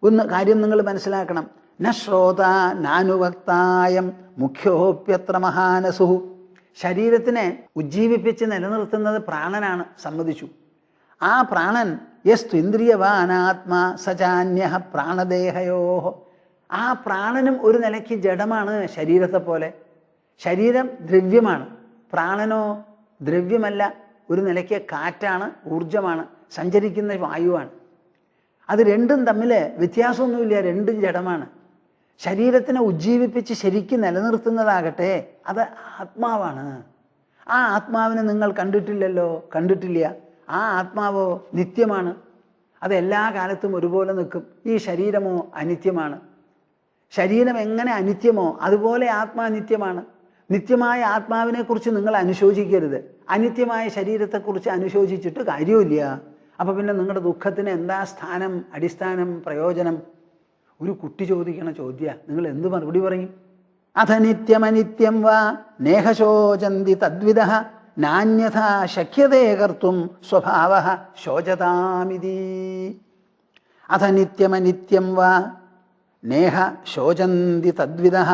ഒന്ന് കാര്യം നിങ്ങൾ മനസ്സിലാക്കണം. ന ശ്രോത നാനുവക്തായം മുഖ്യോപ്യത്ര മഹാനസു. ശരീരത്തിനെ ഉജ്ജീവിപ്പിച്ച് നിലനിർത്തുന്നത് പ്രാണനാണ്, സമ്മതിച്ചു. ആ പ്രാണൻ യസ്ത്വിന്ദ്രിയവാനാത്മാ സചാന്യഃ പ്രാണദേഹയോ. ആ പ്രാണനും ഒരു നിലയ്ക്ക് ജഡമാണ്, ശരീരത്തെ പോലെ. ശരീരം ദ്രവ്യമാണ്, പ്രാണനോ ദ്രവ്യമല്ല, ഒരു നിലയ്ക്ക് കാറ്റാണ്, ഊർജമാണ്, സഞ്ചരിക്കുന്ന വായുവാണ്. അത് രണ്ടും തമ്മിൽ വ്യത്യാസമൊന്നുമില്ല, രണ്ടും ജഡമാണ്. ശരീരത്തിനെ ഉജ്ജീവിപ്പിച്ച് ശരിക്കും നിലനിർത്തുന്നതാകട്ടെ അത് ആത്മാവാണ്. ആ ആത്മാവിനെ നിങ്ങൾ കണ്ടിട്ടില്ലല്ലോ, കണ്ടിട്ടില്ല. ആ ആത്മാവോ നിത്യമാണ്, അത് എല്ലാ കാലത്തും ഒരുപോലെ നിൽക്കും. ഈ ശരീരമോ അനിത്യമാണ്. ശരീരം എങ്ങനെ അനിത്യമോ അതുപോലെ ആത്മാ നിത്യമാണ്. നിത്യമായ ആത്മാവിനെക്കുറിച്ച് നിങ്ങൾ അനുശോചിക്കരുത്, അനിത്യമായ ശരീരത്തെക്കുറിച്ച് അനുശോചിച്ചിട്ട് കാര്യമില്ല. അപ്പം പിന്നെ നിങ്ങളുടെ ദുഃഖത്തിന് എന്താ സ്ഥാനം, അടിസ്ഥാനം, പ്രയോജനം? ഒരു കുട്ടി ചോദിക്കണ ചോദ്യ, നിങ്ങൾ എന്ത് മറുപടി പറയും? അഥ നിത്യമനിത്യം വാ നേഹശോചന്തി തദ്വിദഃ നാന്യഥാ ശക്യതേ കർത്തും സ്വഭാവഃ ശോചതാമിതി. അഥ നിത്യമനിത്യം വാ നേഹ ശോചന്തി തദ്വിദഃ.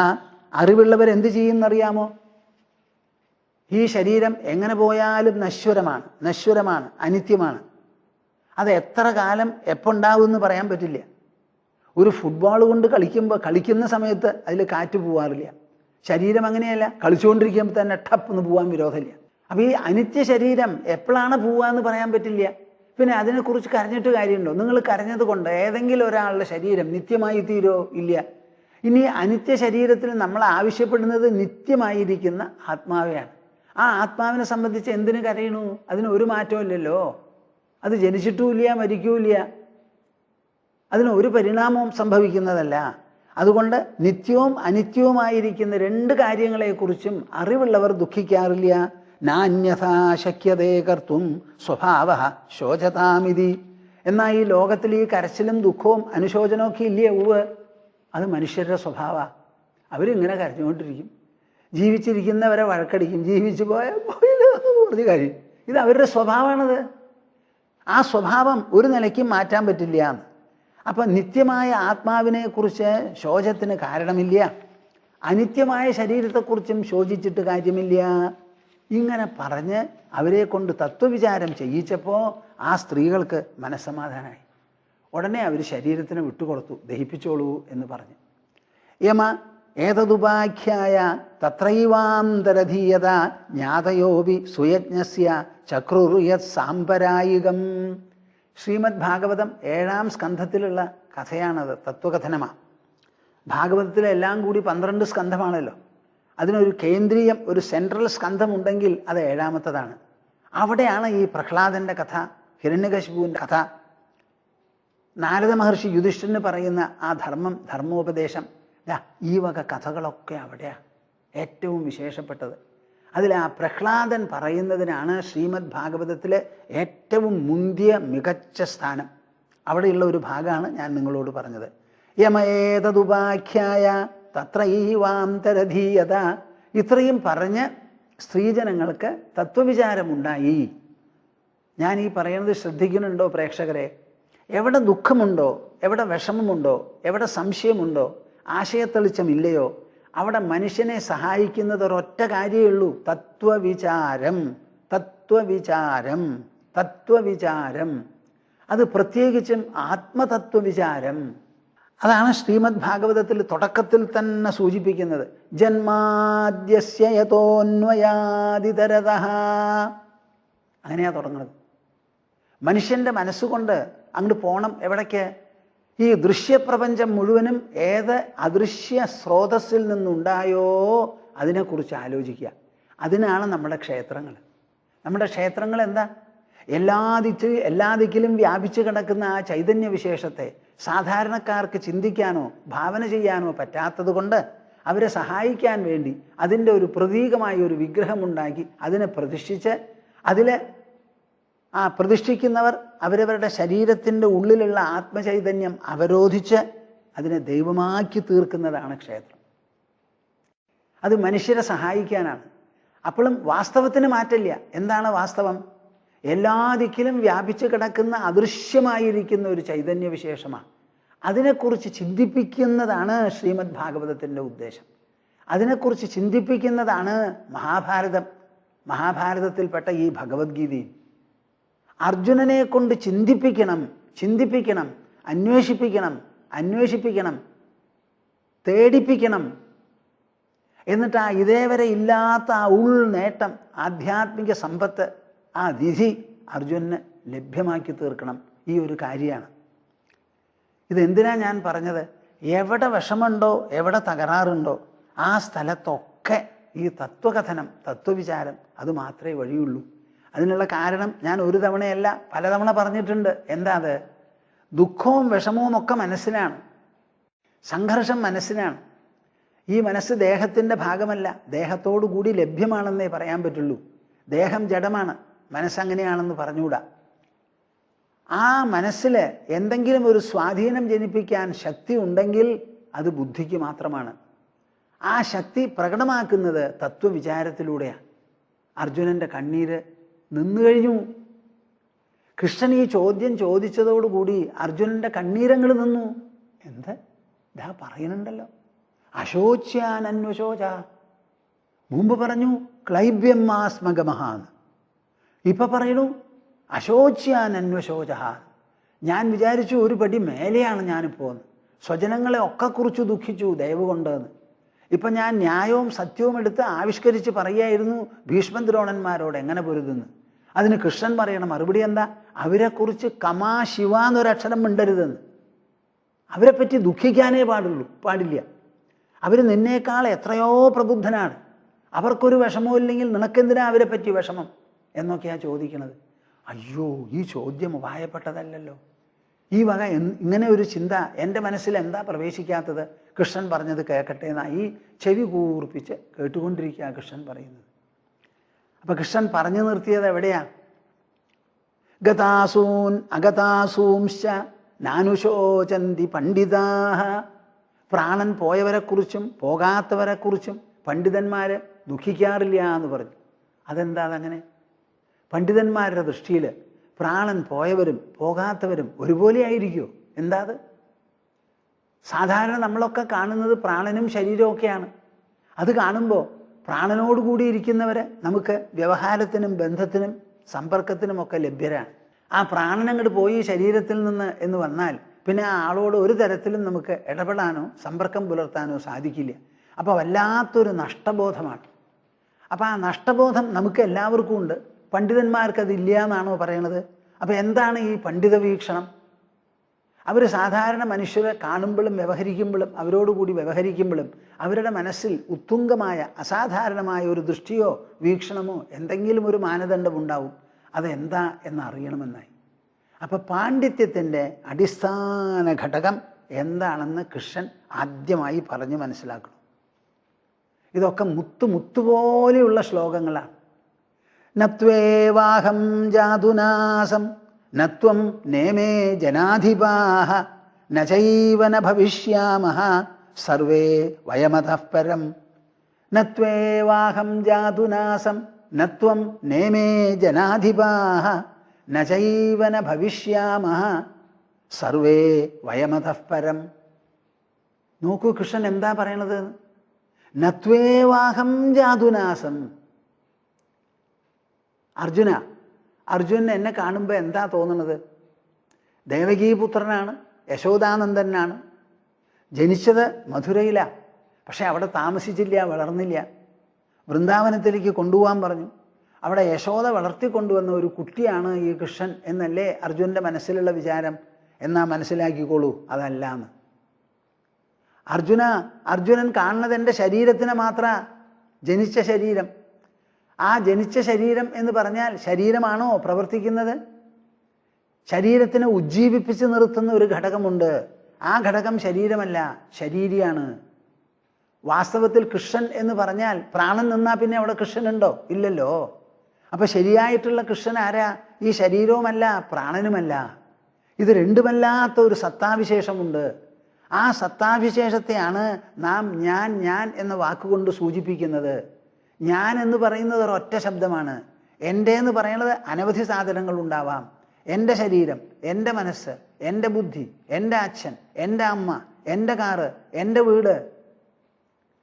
അറിവുള്ളവരെന്ത് ചെയ്യുന്നറിയാമോ? ഈ ശരീരം എങ്ങനെ പോയാലും നശ്വരമാണ്, നശ്വരമാണ്, അനിത്യമാണ്. അത് എത്ര കാലം എപ്പോൾ എന്ന് പറയാൻ പറ്റില്ല. ഒരു ഫുട്ബോൾ കൊണ്ട് കളിക്കുന്ന സമയത്ത് അതിൽ കാറ്റ് പോവാറില്ല. ശരീരം അങ്ങനെയല്ല, കളിച്ചുകൊണ്ടിരിക്കുമ്പോൾ തന്നെ ടപ്പ് എന്ന് പോകാൻ വിരോധമില്ല. അപ്പോൾ ഈ അനിത്യ ശരീരം എപ്പോഴാണ് പോവാന്ന് പറയാൻ പറ്റില്ല. പിന്നെ അതിനെക്കുറിച്ച് കരഞ്ഞിട്ട് കാര്യമുണ്ടോ? നിങ്ങൾ കരഞ്ഞത് കൊണ്ട് ഏതെങ്കിലും ഒരാളുടെ ശരീരം നിത്യമായി തീരോ? ഇല്ല. ഇനി അനിത്യ ശരീരത്തിൽ നമ്മൾ ആവശ്യപ്പെടുന്നത് നിത്യമായിരിക്കുന്ന ആത്മാവെയാണ്. ആ ആത്മാവിനെ സംബന്ധിച്ച് എന്തിനു കരയണു? അതിന് ഒരു മാറ്റവും ഇല്ലല്ലോ. അത് ജനിച്ചിട്ടുമില്ല, മരിക്കൂല്ല, അതിന് ഒരു പരിണാമവും സംഭവിക്കുന്നതല്ല. അതുകൊണ്ട് നിത്യവും അനിത്യവുമായിരിക്കുന്ന രണ്ട് കാര്യങ്ങളെക്കുറിച്ചും അറിവുള്ളവർ ദുഃഖിക്കാറില്ല. നാന്യഥാ ശക്യതേ കർത്തും സ്വഭാവഃ ശോചതാമിതി. എന്നാൽ ഈ ലോകത്തിൽ ഈ കരച്ചിലും ദുഃഖവും അനുശോചനമൊക്കെ ഇല്ലേ? ഉവ്, അത് മനുഷ്യരുടെ സ്വഭാവമാണ്. അവരിങ്ങനെ കരഞ്ഞുകൊണ്ടിരിക്കും, ജീവിച്ചിരിക്കുന്നവരെ വഴക്കടിക്കും, ജീവിച്ചു പോയാൽ പോയില്ലോ പറഞ്ഞ കാര്യം. ഇത് അവരുടെ സ്വഭാവമാണത്. ആ സ്വഭാവം ഒരു നിലയ്ക്കും മാറ്റാൻ പറ്റില്ല എന്ന്. അപ്പം നിത്യമായ ആത്മാവിനെക്കുറിച്ച് ശോചത്തിന് കാരണമില്ല, അനിത്യമായ ശരീരത്തെക്കുറിച്ചും ശോചിച്ചിട്ട് കാര്യമില്ല. ഇങ്ങനെ പറഞ്ഞ് അവരെ കൊണ്ട് തത്വവിചാരം ചെയ്യിച്ചപ്പോൾ ആ സ്ത്രീകൾക്ക് മനസ്സമാധാനമായി. ഉടനെ അവർ ശരീരത്തിന് വിട്ടുകൊടുത്തു, ദഹിപ്പിച്ചോളൂ എന്ന് പറഞ്ഞു. യമ ഏതദുപാഖ്യായ തത്രൈവാന്തരധീയത ജ്ഞാതയോപി സുയജ്ഞസ്യ ചക്രുർയത് സാമ്പരായികം. ശ്രീമദ് ഭാഗവതം 7-ാം സ്കന്ധത്തിലുള്ള കഥയാണത്, തത്വകഥനമാണ്. ഭാഗവതത്തിലെ എല്ലാം കൂടി 12 സ്കന്ധമാണല്ലോ. അതിനൊരു കേന്ദ്രീയം, ഒരു സെൻട്രൽ സ്കന്ധമുണ്ടെങ്കിൽ അത് 7-ാമത്തതാണ്. അവിടെയാണ് ഈ പ്രഹ്ലാദൻ്റെ കഥ, ഹിരണ്യകശിപുവിൻ്റെ കഥ, നാരദ മഹർഷി യുധിഷ്ഠിരന് പറയുന്ന ആ ധർമ്മോപദേശം, ഈ വക കഥകളൊക്കെ അവിടെയാണ് ഏറ്റവും വിശേഷപ്പെട്ടത്. അതിൽ ആ പ്രഹ്ലാദൻ പറയുന്നതിനാണ് ശ്രീമദ് ഭാഗവതത്തിലെ ഏറ്റവും മുന്തിയ മികച്ച സ്ഥാനം. അവിടെയുള്ള ഒരു ഭാഗമാണ് ഞാൻ നിങ്ങളോട് പറഞ്ഞത്. യമേതദുപാഖ്യായ തത്രൈവാന്തരധീയത. ഇത്രയും പറഞ്ഞ് സ്ത്രീജനങ്ങൾക്ക് തത്വവിചാരമുണ്ടായി. ഞാൻ ഈ പറയുന്നത് ശ്രദ്ധിക്കുന്നുണ്ടോ പ്രേക്ഷകരെ? എവിടെ ദുഃഖമുണ്ടോ, എവിടെ വിഷമമുണ്ടോ, എവിടെ സംശയമുണ്ടോ, ആശയത്തെളിച്ചമില്ലയോ, അവിടെ മനുഷ്യനെ സഹായിക്കുന്നത് ഒരൊറ്റ കാര്യമേ ഉള്ളൂ: തത്വവിചാരം. തത്വവിചാരം, തത്വവിചാരം. അത് പ്രത്യേകിച്ചും ആത്മതത്വവിചാരം. അതാണ് ശ്രീമദ് ഭാഗവതത്തിൽ തുടക്കത്തിൽ തന്നെ സൂചിപ്പിക്കുന്നത്. ജന്മാദ്യസ്യ യതോന്വയാദിതരതഃ. അങ്ങനെയാ തുടങ്ങുന്നത്. മനുഷ്യൻ്റെ മനസ്സുകൊണ്ട് അങ്ങോട്ട് പോണം എവിടേക്ക്? ഈ ദൃശ്യപ്രപഞ്ചം മുഴുവനും ഏത് അദൃശ്യ സ്രോതസ്സിൽ നിന്നുണ്ടായോ അതിനെക്കുറിച്ച് ആലോചിക്കുക. അതിനാണ് നമ്മുടെ ക്ഷേത്രങ്ങൾ. നമ്മുടെ ക്ഷേത്രങ്ങൾ എന്താ? എല്ലാ ദിക്കിലും വ്യാപിച്ചു കിടക്കുന്ന ആ ചൈതന്യ വിശേഷത്തെ സാധാരണക്കാർക്ക് ചിന്തിക്കാനോ ഭാവന ചെയ്യാനോ പറ്റാത്തത് കൊണ്ട് അവരെ സഹായിക്കാൻ വേണ്ടി അതിൻ്റെ ഒരു പ്രതീകമായ ഒരു വിഗ്രഹമുണ്ടാക്കി അതിനെ പ്രതിഷ്ഠിച്ച്, അതിൽ ആ പ്രതിഷ്ഠിക്കുന്നവർ അവരവരുടെ ശരീരത്തിൻ്റെ ഉള്ളിലുള്ള ആത്മചൈതന്യം അവരോധിച്ച് അതിനെ ദൈവമാക്കി തീർക്കുന്നതാണ് ക്ഷേത്രം. അത് മനുഷ്യരെ സഹായിക്കാനാണ്. അപ്പോഴും വാസ്തവത്തിന് മാറ്റില്ല. എന്താണ് വാസ്തവം? എല്ലാ ദിക്കിലും വ്യാപിച്ചു കിടക്കുന്ന അദൃശ്യമായിരിക്കുന്ന ഒരു ചൈതന്യ വിശേഷമാണ്. അതിനെക്കുറിച്ച് ചിന്തിപ്പിക്കുന്നതാണ് ശ്രീമദ് ഭാഗവതത്തിൻ്റെ ഉദ്ദേശം. അതിനെക്കുറിച്ച് ചിന്തിപ്പിക്കുന്നതാണ് മഹാഭാരതം. മഹാഭാരതത്തിൽപ്പെട്ട ഈ ഭഗവത്ഗീതയും. അർജുനനെ കൊണ്ട് ചിന്തിപ്പിക്കണം, അന്വേഷിപ്പിക്കണം, തേടിപ്പിക്കണം. എന്നിട്ട് ആ ഇതേവരെ ഇല്ലാത്ത ആ ഉൾനേട്ടം, ആധ്യാത്മിക സമ്പത്ത്, ആ നിധി അർജുനന് ലഭ്യമാക്കി തീർക്കണം. ഈ ഒരു കാര്യമാണ്. ഇതെന്തിനാ ഞാൻ പറഞ്ഞത്? എവിടെ വിഷമുണ്ടോ, എവിടെ തകരാറുണ്ടോ, ആ സ്ഥലത്തൊക്കെ ഈ തത്വകഥനം, തത്വവിചാരം അത് മാത്രമേ വഴിയുള്ളൂ. അതിനുള്ള കാരണം ഞാൻ ഒരു തവണയല്ല പലതവണ പറഞ്ഞിട്ടുണ്ട്. എന്താ അത്? ദുഃഖവും വിഷമവും ഒക്കെ മനസ്സിനാണ്, സംഘർഷം മനസ്സിനാണ്. ഈ മനസ്സ് ദേഹത്തിൻ്റെ ഭാഗമല്ല, ദേഹത്തോടു കൂടി ലഭ്യമാണെന്നേ പറയാൻ പറ്റുള്ളൂ. ദേഹം ജഡമാണ്, മനസ്സങ്ങനെയാണെന്ന് പറഞ്ഞുകൂടാ. ആ മനസ്സിൽ എന്തെങ്കിലും ഒരു സ്വാധീനം ജനിപ്പിക്കാൻ ശക്തി ഉണ്ടെങ്കിൽ അത് ബുദ്ധിക്ക് മാത്രമാണ്. ആ ശക്തി പ്രകടമാക്കുന്നത് തത്വവിചാരത്തിലൂടെയാണ്. അർജുനൻ്റെ കണ്ണീര് നിന്നു കഴിഞ്ഞു. കൃഷ്ണൻ ഈ ചോദ്യം ചോദിച്ചതോടുകൂടി അർജുനൻ്റെ കണ്ണീരങ്ങൾ നിന്നു. എന്ത് ഇതാ പറയുന്നുണ്ടല്ലോ, അശോച്യാനന്വശോച. മുമ്പ് പറഞ്ഞു ക്ലൈബ്യം മാസ്മഗമഹാന്ന്, ഇപ്പൊ പറയണു അശോച്യാനന്വശോച. ഞാൻ വിചാരിച്ചു ഒരു പടി മേലെയാണ് ഞാനിപ്പോൾ. സ്വജനങ്ങളെ ഒക്കെ കുറിച്ച് ദുഃഖിച്ചു ദയവ് കൊണ്ടെന്ന്. ഇപ്പം ഞാൻ ന്യായവും സത്യവും എടുത്ത് ആവിഷ്കരിച്ച് പറയുകയായിരുന്നു ഭീഷ്മൻ ദ്രോണന്മാരോട് എങ്ങനെ പൊരുതെന്ന്. അതിന് കൃഷ്ണൻ പറയണ മറുപടി എന്താ? അവരെക്കുറിച്ച് കമാ ശിവ എന്നൊരക്ഷരം മിണ്ടരുതെന്ന്. അവരെപ്പറ്റി ദുഃഖിക്കാനേ പാടില്ല. അവർ നിന്നേക്കാൾ എത്രയോ പ്രബുദ്ധനാണ്. അവർക്കൊരു വിഷമവും ഇല്ലെങ്കിൽ നിനക്കെന്തിനാ അവരെ പറ്റി വിഷമം എന്നൊക്കെയാണ് ചോദിക്കണത്. അയ്യോ, ഈ ചോദ്യം ഉപായപ്പെട്ടതല്ലല്ലോ. ഈ വക ഇങ്ങനെ ഒരു ചിന്ത എൻ്റെ മനസ്സിൽ എന്താ പ്രവേശിക്കാത്തത്? കൃഷ്ണൻ പറഞ്ഞത് കേൾക്കട്ടെ എന്നായി ചെവി കൂർപ്പിച്ച് കേട്ടുകൊണ്ടിരിക്കുക കൃഷ്ണൻ പറയുന്നത്. അപ്പം കൃഷ്ണൻ പറഞ്ഞു നിർത്തിയത് എവിടെയാ? ഗതാസൂൻ അഗതാസൂംശ്ച നാനുശോചന്തി പണ്ഡിതാഹ. പ്രാണൻ പോയവരെക്കുറിച്ചും പോകാത്തവരെക്കുറിച്ചും പണ്ഡിതന്മാർ ദുഃഖിക്കാറില്ല എന്ന് പറഞ്ഞു. അതെന്താ അതങ്ങനെ? പണ്ഡിതന്മാരുടെ ദൃഷ്ടിയിൽ പ്രാണൻ പോയവരും പോകാത്തവരും ഒരുപോലെ ആയിരിക്കുമോ? എന്താ അത്? സാധാരണ നമ്മളൊക്കെ കാണുന്നത് പ്രാണനും ശരീരവും ഒക്കെയാണ്. അത് കാണുമ്പോൾ പ്രാണനോടുകൂടി ഇരിക്കുന്നവരെ നമുക്ക് വ്യവഹാരത്തിനും ബന്ധത്തിനും സമ്പർക്കത്തിനുമൊക്കെ ലഭ്യരാണ്. ആ പ്രാണൻ അങ്ങോട്ട് പോയി ശരീരത്തിൽ നിന്ന് എന്ന് വന്നാൽ പിന്നെ ആ ആളോട് ഒരു തരത്തിലും നമുക്ക് ഇടപെടാനോ സമ്പർക്കം പുലർത്താനോ സാധിക്കില്ല. അപ്പോൾ വല്ലാത്തൊരു നഷ്ടബോധമാണ്. അപ്പോൾ ആ നഷ്ടബോധം നമുക്ക് എല്ലാവർക്കും ഉണ്ട്. പണ്ഡിതന്മാർക്കതില്ല എന്നാണോ പറയണത്? അപ്പോൾ എന്താണ് ഈ പണ്ഡിത വീക്ഷണം? അവർ സാധാരണ മനുഷ്യരെ കാണുമ്പോഴും വ്യവഹരിക്കുമ്പോഴും അവരോടുകൂടി വ്യവഹരിക്കുമ്പോഴും അവരുടെ മനസ്സിൽ ഉത്തുംഗമായ അസാധാരണമായ ഒരു ദൃഷ്ടിയോ വീക്ഷണമോ എന്തെങ്കിലും ഒരു മാനദണ്ഡം ഉണ്ടാവും. അതെന്താ എന്നറിയണമെന്നായി. അപ്പം പാണ്ഡിത്യത്തിൻ്റെ അടിസ്ഥാന ഘടകം എന്താണെന്ന് കൃഷ്ണൻ ആദ്യമായി പറഞ്ഞ് മനസ്സിലാക്കണം. ഇതൊക്കെ മുത്തുപോലെയുള്ള ശ്ലോകങ്ങളാണ്. നത്വേവാഹം ജാതുനാസം നത്വം നേമേ ജനാധിപാഃ നചൈവ ന ഭവിഷ്യാമഃ സർവേ വയമതഃ പരം. നത്വേവാഹം ജാതുനാസം നത്വം നേമേ ജനാധിപാഃ നചൈവ ന ഭവിഷ്യാമഃ സർവേ വയമതഃ പരം. നോക്കൂ കൃഷ്ണൻ എന്താ പറയണത്? നത്വേവാഹം ജാതുനാസം. അർജുനൻ എന്നെ കാണുമ്പോൾ എന്താ തോന്നുന്നത്? ദേവകീപുത്രനാണ്, യശോദാനന്ദനാണ്. ജനിച്ചത് മധുരയിലാണ്, പക്ഷെ അവിടെ താമസിച്ചില്ല, വളർന്നില്ല. വൃന്ദാവനത്തിലേക്ക് കൊണ്ടുപോകാൻ പറഞ്ഞു. അവിടെ യശോദ വളർത്തിക്കൊണ്ടുവന്ന ഒരു കുട്ടിയാണ് ഈ കൃഷ്ണൻ എന്നല്ലേ അർജുനൻ്റെ മനസ്സിലുള്ള വിചാരം. എന്നാ മനസ്സിലാക്കിക്കോളൂ, അതല്ലാന്ന്. അർജുനൻ കാണുന്നത് എൻ്റെ ശരീരത്തിനെ മാത്ര, ജനിച്ച ശരീരം. ആ ജനിച്ച ശരീരം എന്ന് പറഞ്ഞാൽ ശരീരമാണോ പ്രവർത്തിക്കുന്നത്? ശരീരത്തിനെ ഉജ്ജീവിപ്പിച്ച് നിർത്തുന്ന ഒരു ഘടകമുണ്ട്. ആ ഘടകം ശരീരമല്ല, ശരീരിയാണ്. വാസ്തവത്തിൽ കൃഷ്ണൻ എന്ന് പറഞ്ഞാൽ പ്രാണൻ നിന്നാൽ പിന്നെ അവിടെ കൃഷ്ണനുണ്ടോ? ഇല്ലല്ലോ. അപ്പൊ ശരിയായിട്ടുള്ള കൃഷ്ണൻ ആരാ? ഈ ശരീരവുമല്ല പ്രാണനുമല്ല. ഇത് രണ്ടുമല്ലാത്ത ഒരു സത്താവിശേഷമുണ്ട്. ആ സത്താവിശേഷത്തെയാണ് നാം ഞാൻ എന്ന വാക്കുകൊണ്ട് സൂചിപ്പിക്കുന്നത്. ഞാൻ എന്ന് പറയുന്നത് ഒരൊറ്റ ശബ്ദമാണ്. എൻ്റെ എന്ന് പറയുന്നത് അനവധി സാധനങ്ങൾ ഉണ്ടാവാം. എൻ്റെ ശരീരം, എൻ്റെ മനസ്സ്, എൻ്റെ ബുദ്ധി, എൻ്റെ അച്ഛൻ, എൻ്റെ അമ്മ, എൻ്റെ കാറ്, എൻ്റെ വീട്,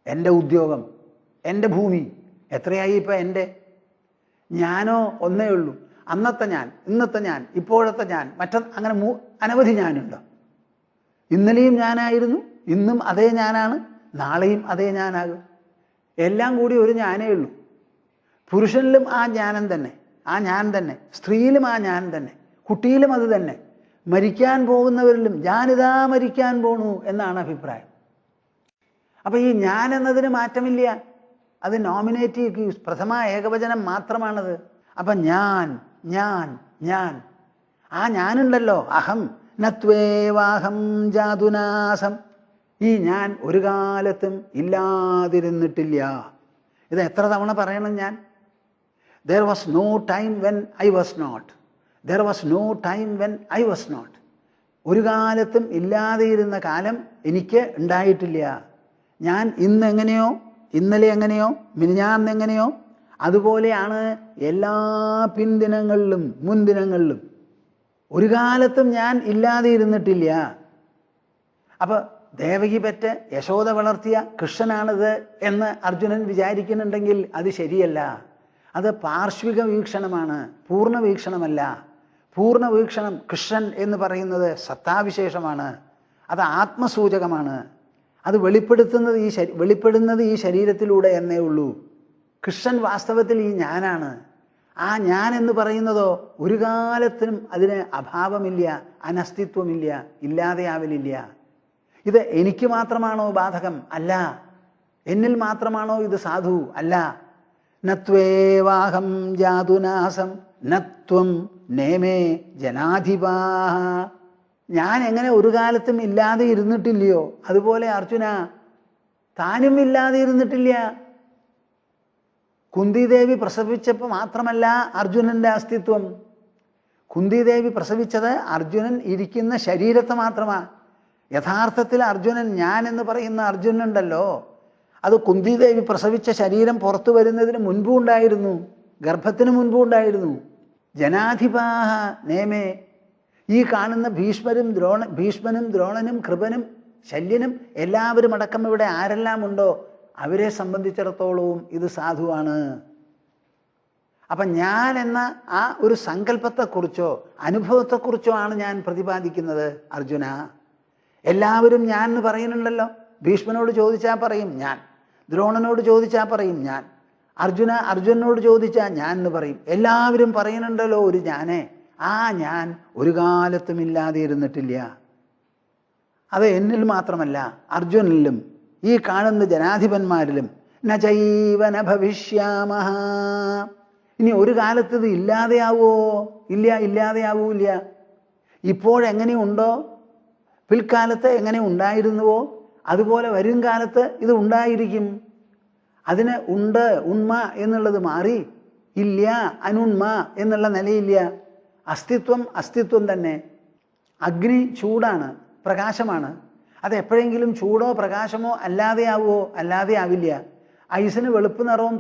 എൻ്റെ ഉദ്യോഗം, എൻ്റെ ഭൂമി. എത്രയായി ഇപ്പം എൻ്റെ? ഞാനോ ഒന്നേ ഉള്ളൂ. അന്നത്തെ ഞാൻ, ഇന്നത്തെ ഞാൻ, ഇപ്പോഴത്തെ ഞാൻ, അങ്ങനെ അനവധി ഞാനുണ്ടോ? ഇന്നലെയും ഞാനായിരുന്നു, ഇന്നും അതേ ഞാനാണ്, നാളെയും അതേ ഞാനാകും. എല്ലാം കൂടി ഒരു ഞാനേ ഉള്ളൂ. പുരുഷനിലും ആ ജ്ഞാനം തന്നെ, ആ ഞാൻ തന്നെ. സ്ത്രീയിലും ആ ഞാൻ തന്നെ, കുട്ടിയിലും അത് തന്നെ. മരിക്കാൻ പോകുന്നവരിലും ഞാനിതാ മരിക്കാൻ പോണു എന്നാണ് അഭിപ്രായം. അപ്പം ഈ ഞാൻ എന്നതിന് മാറ്റമില്ല. അത് നോമിനേറ്റീവ് പ്രഥമ ഏകവചനം മാത്രമാണത്. അപ്പം ഞാൻ ആ ഞാനുണ്ടല്ലോ, അഹം നത്വേവാഹം ജാതുനാസം. ഈ ഞാൻ ഒരു കാലത്തും ഇല്ലാതിരുന്നിട്ടില്ല. ഇത് എത്ര തവണ പറയണം ഞാൻ? There was no time when I was not. There was no time when I was not. ഒരു കാലത്തും ഇല്ലാതെയിരുന്ന കാലം എനിക്ക് ഉണ്ടായിട്ടില്ല. ഞാൻ ഇന്നെങ്ങനെയോ, ഇന്നലെ എങ്ങനെയോ, മിനിഞ്ഞാന്നെങ്ങനെയോ അതുപോലെയാണ് എല്ലാ പിൻദിനങ്ങളിലും മുൻദിനങ്ങളിലും. ഒരു കാലത്തും ഞാൻ ഇല്ലാതെ ഇരുന്നിട്ടില്ല. അപ്പൊ ദേവകി പെറ്റ് യശോദ വളർത്തിയ കൃഷ്ണനാണിത് എന്ന് അർജുനൻ വിചാരിക്കുന്നുണ്ടെങ്കിൽ അത് ശരിയല്ല. അത് പാർശ്വിക വീക്ഷണമാണ്, പൂർണ്ണ വീക്ഷണമല്ല. പൂർണ്ണ വീക്ഷണം കൃഷ്ണൻ എന്ന് പറയുന്നത് സത്താവിശേഷമാണ്. അത് ആത്മസൂചകമാണ്. അത് വെളിപ്പെടുന്നത് ഈ ശരീരത്തിലൂടെ എന്നേ ഉള്ളൂ. കൃഷ്ണൻ വാസ്തവത്തിൽ ഈ ഞാനാണ്. ആ ഞാൻ എന്ന് പറയുന്നതോ ഒരു കാലത്തിനും അതിന് അഭാവമില്ല, അനസ്തിത്വമില്ല, ഇല്ലാതെയാവലില്ല. ഇത് എനിക്ക് മാത്രമാണോ ബാധകം? അല്ല. എന്നിൽ മാത്രമാണോ ഇത് സാധു? അല്ല. നത്വേവാഹം ജാതുനാസം നത്വം നേമേ ജനാധിപാഃ. ഞാൻ എങ്ങനെ ഒരു കാലത്തും ഇല്ലാതെ ഇരുന്നിട്ടില്ലയോ അതുപോലെ അർജുന താനും ഇല്ലാതെ ഇരുന്നിട്ടില്ല. കുന്തിദേവി പ്രസവിച്ചപ്പോൾ മാത്രമല്ല അർജുനന്റെ അസ്തിത്വം. കുന്തിദേവി പ്രസവിച്ചത് അർജുനൻ ഇരിക്കുന്ന ശരീരത്തെ മാത്രമാണ്. യഥാർത്ഥത്തിൽ അർജുനൻ ഞാൻ എന്ന് പറയുന്ന അർജുനനുണ്ടല്ലോ, അത് കുന്തിദേവി പ്രസവിച്ച ശരീരം പുറത്തു വരുന്നതിന് മുൻപും ഉണ്ടായിരുന്നു, ഗർഭത്തിന് മുൻപും ഉണ്ടായിരുന്നു. ജനാധിപാഃ നേമേ. ഈ കാണുന്ന ഭീഷ്മനും ദ്രോണനും കൃപനും ശല്യനും എല്ലാവരും അടക്കം ഇവിടെ ആരെല്ലാം ഉണ്ടോ അവരെ സംബന്ധിച്ചിടത്തോളവും ഇത് സാധുവാണ്. അപ്പം ഞാൻ എന്ന ആ ഒരു സങ്കല്പത്തെക്കുറിച്ചോ അനുഭവത്തെക്കുറിച്ചോ ആണ് ഞാൻ പ്രതിപാദിക്കുന്നത് അർജുന. എല്ലാവരും ഞാൻ എന്ന് പറയുന്നുണ്ടല്ലോ. ഭീഷ്മനോട് ചോദിച്ചാൽ പറയും ഞാൻ. ദ്രോണനോട് ചോദിച്ചാൽ പറയും ഞാൻ. അർജുനനോട് ചോദിച്ചാൽ ഞാൻ എന്ന് പറയും. എല്ലാവരും പറയുന്നുണ്ടല്ലോ ഒരു ഞാനേ. ആ ഞാൻ ഒരു കാലത്തും ഇല്ലാതെ ഇരുന്നിട്ടില്ല. അത് എന്നിൽ മാത്രമല്ല, അർജുനനിലും ഈ കാണുന്ന ജനാധിപന്മാരിലും ന ചൈവ ന ഭവിഷ്യാമഹ. ഇനി ഒരു കാലത്ത് ഇത് ഇല്ലാതെയാവോ? ഇല്ല, ഇല്ലാതെയാവൂല്ല. ഇപ്പോഴെങ്ങനെയുണ്ടോ പിൽക്കാലത്ത് എങ്ങനെ ഉണ്ടായിരുന്നുവോ അതുപോലെ വരും കാലത്ത് ഇത് ഉണ്ടായിരിക്കും. അതിന് ഉണ്ട്, ഉണ്മ എന്നുള്ളത് മാറി ഇല്ല, അനുണ്മ എന്നുള്ള നിലയില്ല. അസ്തിത്വം തന്നെ. അഗ്നി ചൂടാണ്, പ്രകാശമാണ്. അത് എപ്പോഴെങ്കിലും ചൂടോ പ്രകാശമോ അല്ലാതെയാവോ? അല്ലാതെ ആവില്ല. ഐസിന് വെളുപ്പ് നിറവും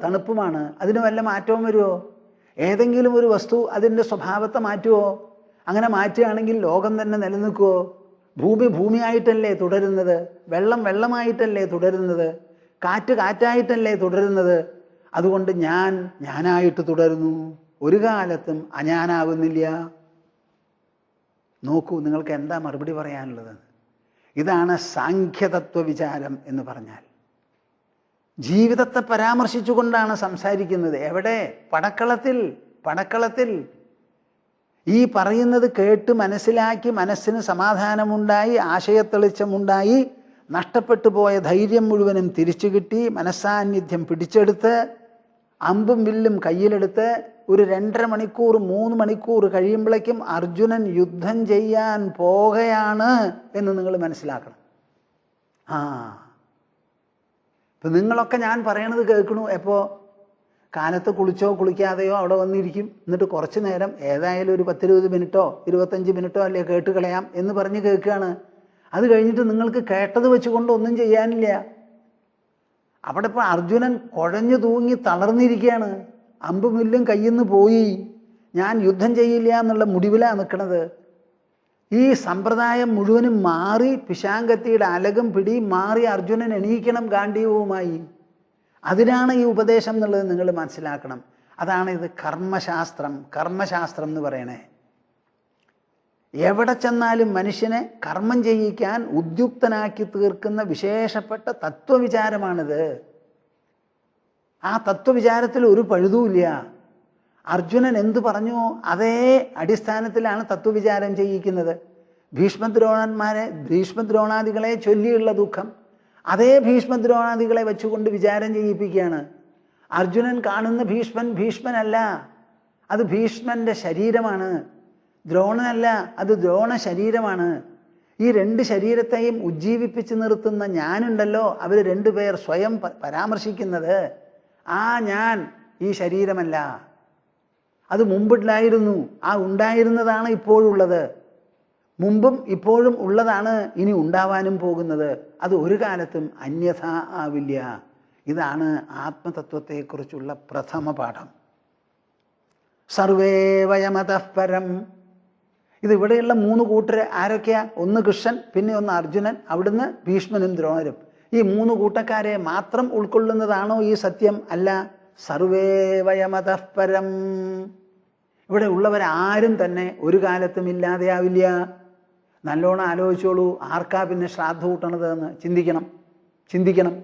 തണുപ്പുമാണ്. അതിന് വല്ല മാറ്റവും വരുമോ? ഏതെങ്കിലും ഒരു വസ്തു അതിൻ്റെ സ്വഭാവത്തെ മാറ്റുമോ? അങ്ങനെ മാറ്റുകയാണെങ്കിൽ ലോകം തന്നെ നിലനിൽക്കുമോ? ഭൂമിയായിട്ടല്ലേ തുടരുന്നത്, വെള്ളം വെള്ളമായിട്ടല്ലേ തുടരുന്നത്, കാറ്റ് കാറ്റായിട്ടല്ലേ തുടരുന്നത്. അതുകൊണ്ട് ഞാനായിട്ട് തുടരുന്നു, ഒരു കാലത്തും അഞാനാവുന്നില്ല. നോക്കൂ, നിങ്ങൾക്ക് എന്താ മറുപടി പറയാനുള്ളത്? ഇതാണ് സാഖ്യതത്വ വിചാരം എന്ന് പറഞ്ഞാൽ. ജീവിതത്തെ പരാമർശിച്ചുകൊണ്ടാണ് സംസാരിക്കുന്നത്. എവിടെ? പടക്കളത്തിൽ. ഈ പറയുന്നത് കേട്ട് മനസ്സിലാക്കി മനസ്സിന് സമാധാനമുണ്ടായി, ആശയത്തെളിച്ചമുണ്ടായി, നഷ്ടപ്പെട്ടു പോയ ധൈര്യം മുഴുവനും തിരിച്ചു കിട്ടി, മനസ്സാന്നിധ്യം പിടിച്ചെടുത്ത്, അമ്പും വില്ലും കയ്യിലെടുത്ത് ഒരു 2.5 മണിക്കൂർ 3 മണിക്കൂർ കഴിയുമ്പോഴേക്കും അർജുനൻ യുദ്ധം ചെയ്യാൻ പോകുകയാണ് എന്ന് നിങ്ങൾ മനസ്സിലാക്കണം. ഇപ്പം നിങ്ങളൊക്കെ ഞാൻ പറയണത് കേൾക്കണു. എപ്പോൾ? കാലത്ത് കുളിച്ചോ കുളിക്കാതെയോ അവിടെ വന്നിരിക്കും. എന്നിട്ട് കുറച്ച് നേരം ഏതായാലും ഒരു 10-20 മിനിറ്റോ 25 മിനിറ്റോ അല്ലേ കേട്ട് കളയാം എന്ന് പറഞ്ഞ് കേൾക്കുകയാണ്. അത് കഴിഞ്ഞിട്ട് നിങ്ങൾക്ക് കേട്ടത് വെച്ചുകൊണ്ട് ഒന്നും ചെയ്യാനില്ല. അവിടെ ഇപ്പോൾ അർജുനൻ കുഴഞ്ഞു തൂങ്ങി തളർന്നിരിക്കുകയാണ്. അമ്പും വില്ലും കയ്യിൽ നിന്ന് പോയി. ഞാൻ യുദ്ധം ചെയ്യില്ല എന്നുള്ള മുടിവിലാണ് നിൽക്കുന്നത്. ഈ സമ്പ്രദായം മുഴുവനും മാറി, പിശാങ്കത്തിയുടെ അലകും പിടിയും മാറി അർജുനൻ എണീക്കണം ഗാണ്ഡീവവുമായി. അതിനാണ് ഈ ഉപദേശം എന്നുള്ളത് നിങ്ങൾ മനസ്സിലാക്കണം. അതാണ് ഇത് കർമ്മശാസ്ത്രം എന്ന് പറയണേ. എവിടെ ചെന്നാലും മനുഷ്യനെ കർമ്മം ചെയ്യിക്കാൻ ഉദ്യുക്തനാക്കി തീർക്കുന്ന വിശേഷപ്പെട്ട തത്വവിചാരമാണിത്. ആ തത്വവിചാരത്തിൽ ഒരു പഴുതുമില്ല. അർജുനൻ എന്തു പറഞ്ഞു അതേ അടിസ്ഥാനത്തിലാണ് തത്വവിചാരം ചെയ്യിക്കുന്നത്. ഭീഷ്മദ്രോണാദികളെ ചൊല്ലിയുള്ള ദുഃഖം അതേ ഭീഷ്മദ്രോണാദികളെ വെച്ചുകൊണ്ട് വിചാരം ചെയ്യിപ്പിക്കുകയാണ്. അർജുനൻ കാണുന്ന ഭീഷ്മനല്ല, അത് ഭീഷ്മന്റെ ശരീരമാണ്. ദ്രോണനല്ല, അത് ദ്രോണ ശരീരമാണ്. ഈ 2 ശരീരത്തെയും ഉജ്ജീവിപ്പിച്ച് നിർത്തുന്ന ഞാനുണ്ടല്ലോ, അവർ 2 പേർ സ്വയം പരാമർശിക്കുന്നത്, ആ ഞാൻ ഈ ശരീരമല്ല, അത് മുമ്പുണ്ടായിരുന്നു. ആ ഉണ്ടായിരുന്നതാണ് ഇപ്പോഴുള്ളത്. മുമ്പും ഇപ്പോഴും ഉള്ളതാണ് ഇനി ഉണ്ടാവാനും പോകുന്നത്. അത് ഒരു കാലത്തും അന്യഥ ആവില്ല. ഇതാണ് ആത്മതത്വത്തെക്കുറിച്ചുള്ള പ്രഥമ പാഠം. സർവേ വയമതഃ പരം. ഇത് ഇവിടെയുള്ള 3 കൂട്ടർ ആരൊക്കെയാ? ഒന്ന് കൃഷ്ണൻ, പിന്നെ ഒന്ന് അർജുനൻ, അവിടുന്ന് ഭീഷ്മനും ദ്രോണരും. ഈ 3 കൂട്ടക്കാരെ മാത്രം ഉൾക്കൊള്ളുന്നതാണോ ഈ സത്യം? അല്ല. സർവേ വയമതഃ പരം. ഇവിടെ ഉള്ളവരാരും തന്നെ ഒരു കാലത്തും ഇല്ലാതെയാവില്ല. നല്ലോണം ആലോചിച്ചോളൂ. ആർക്കാ പിന്നെ ശ്രാദ്ധ കൂട്ടണത് എന്ന് ചിന്തിക്കണം.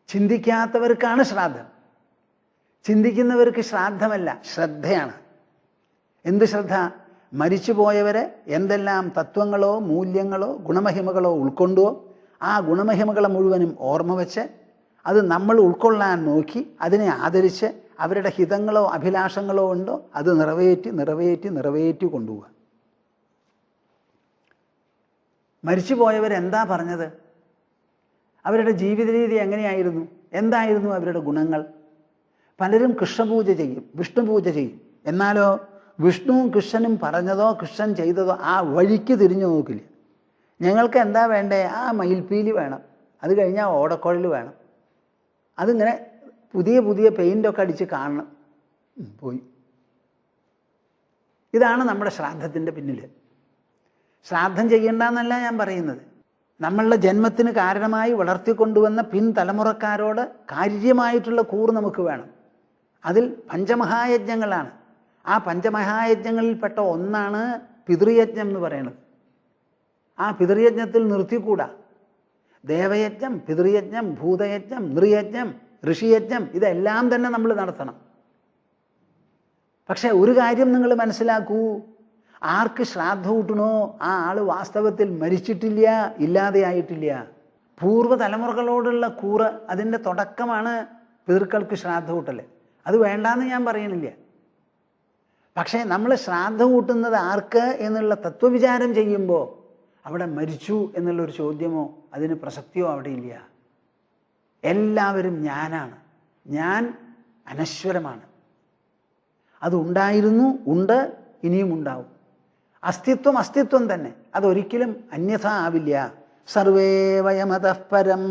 ചിന്തിക്കാത്തവർക്കാണ് ശ്രാദ്ധം. ചിന്തിക്കുന്നവർക്ക് ശ്രാദ്ധമല്ല, ശ്രദ്ധയാണ്. എന്ത് ശ്രദ്ധ? മരിച്ചുപോയവരെ എന്തെല്ലാം തത്വങ്ങളോ മൂല്യങ്ങളോ ഗുണമഹിമകളോ ഉൾക്കൊണ്ടോ ആ ഗുണമഹിമകളെ മുഴുവനും ഓർമ്മ വെച്ച് അത് നമ്മൾ ഉൾക്കൊള്ളാൻ നോക്കി അതിനെ ആദരിച്ച് അവരുടെ ഹിതങ്ങളോ അഭിലാഷങ്ങളോ ഉണ്ടോ അത് നിറവേറ്റി കൊണ്ടുപോവുക. മരിച്ചുപോയവരെന്താ പറഞ്ഞത്? അവരുടെ ജീവിത രീതി എങ്ങനെയായിരുന്നു? എന്തായിരുന്നു അവരുടെ ഗുണങ്ങൾ? പലരും കൃഷ്ണപൂജ ചെയ്യും, വിഷ്ണുപൂജ ചെയ്യും. എന്നാലോ വിഷ്ണുവും കൃഷ്ണനും പറഞ്ഞതോ കൃഷ്ണൻ ചെയ്തതോ ആ വഴിക്ക് തിരിഞ്ഞു നോക്കില്ല. ഞങ്ങൾക്ക് എന്താ വേണ്ടേ? ആ മയിൽപ്പീലി വേണം, അത് കഴിഞ്ഞാൽ ഓടക്കുഴൽ വേണം, അതിങ്ങനെ പുതിയ പെയിൻ്റൊക്കെ അടിച്ച് കാണണം, പോയി. ഇതാണ് നമ്മുടെ ശ്രാദ്ധത്തിൻ്റെ പിന്നിൽ. ശ്രാദ്ധം ചെയ്യണ്ടെന്നല്ല ഞാൻ പറയുന്നത്. നമ്മളുടെ ജന്മത്തിന് കാരണമായി വളർത്തിക്കൊണ്ടുവന്ന പിൻതലമുറക്കാരോട് കാര്യമായിട്ടുള്ള കൂറ് നമുക്ക് വേണം. അതിൽ പഞ്ചമഹായജ്ഞങ്ങളാണ്. ആ പഞ്ചമഹായജ്ഞങ്ങളിൽപ്പെട്ട ഒന്നാണ് പിതൃയജ്ഞം എന്ന് പറയുന്നത്. ആ പിതൃയജ്ഞത്തിൽ നിർത്തിക്കൂടാ. ദേവയജ്ഞം, പിതൃയജ്ഞം, ഭൂതയജ്ഞം, നൃയജ്ഞം, ഋഷിയജ്ഞം ഇതെല്ലാം തന്നെ നമ്മൾ നടത്തണം. പക്ഷെ ഒരു കാര്യം നിങ്ങൾ മനസ്സിലാക്കൂ, ആർക്ക് ശ്രാദ്ധ കൂട്ടണോ ആ ആൾ വാസ്തവത്തിൽ മരിച്ചിട്ടില്ല, ഇല്ലാതെയായിട്ടില്ല. പൂർവ്വതലമുറകളോടുള്ള കൂറ് അതിൻ്റെ തുടക്കമാണ് പിതൃക്കൾക്ക് ശ്രാദ്ധ കൂട്ടൽ. അത് വേണ്ടാന്ന് ഞാൻ പറയണില്ല. പക്ഷേ നമ്മൾ ശ്രാദ്ധ കൂട്ടുന്നത് ആർക്ക് എന്നുള്ള തത്വവിചാരം ചെയ്യുമ്പോൾ അവിടെ മരിച്ചു എന്നുള്ളൊരു ചോദ്യമോ അതിന് പ്രസക്തിയോ അവിടെ ഇല്ല. എല്ലാവരും ഞാനാണ്. ഞാൻ അനശ്വരമാണ്. അതുണ്ടായിരുന്നു, ഉണ്ട്, ഇനിയും ഉണ്ടാവും. അസ്തിത്വം അസ്തിത്വം തന്നെ, അതൊരിക്കലും അന്യഥ ആവില്ല. സർവേ വയമതഃ പരം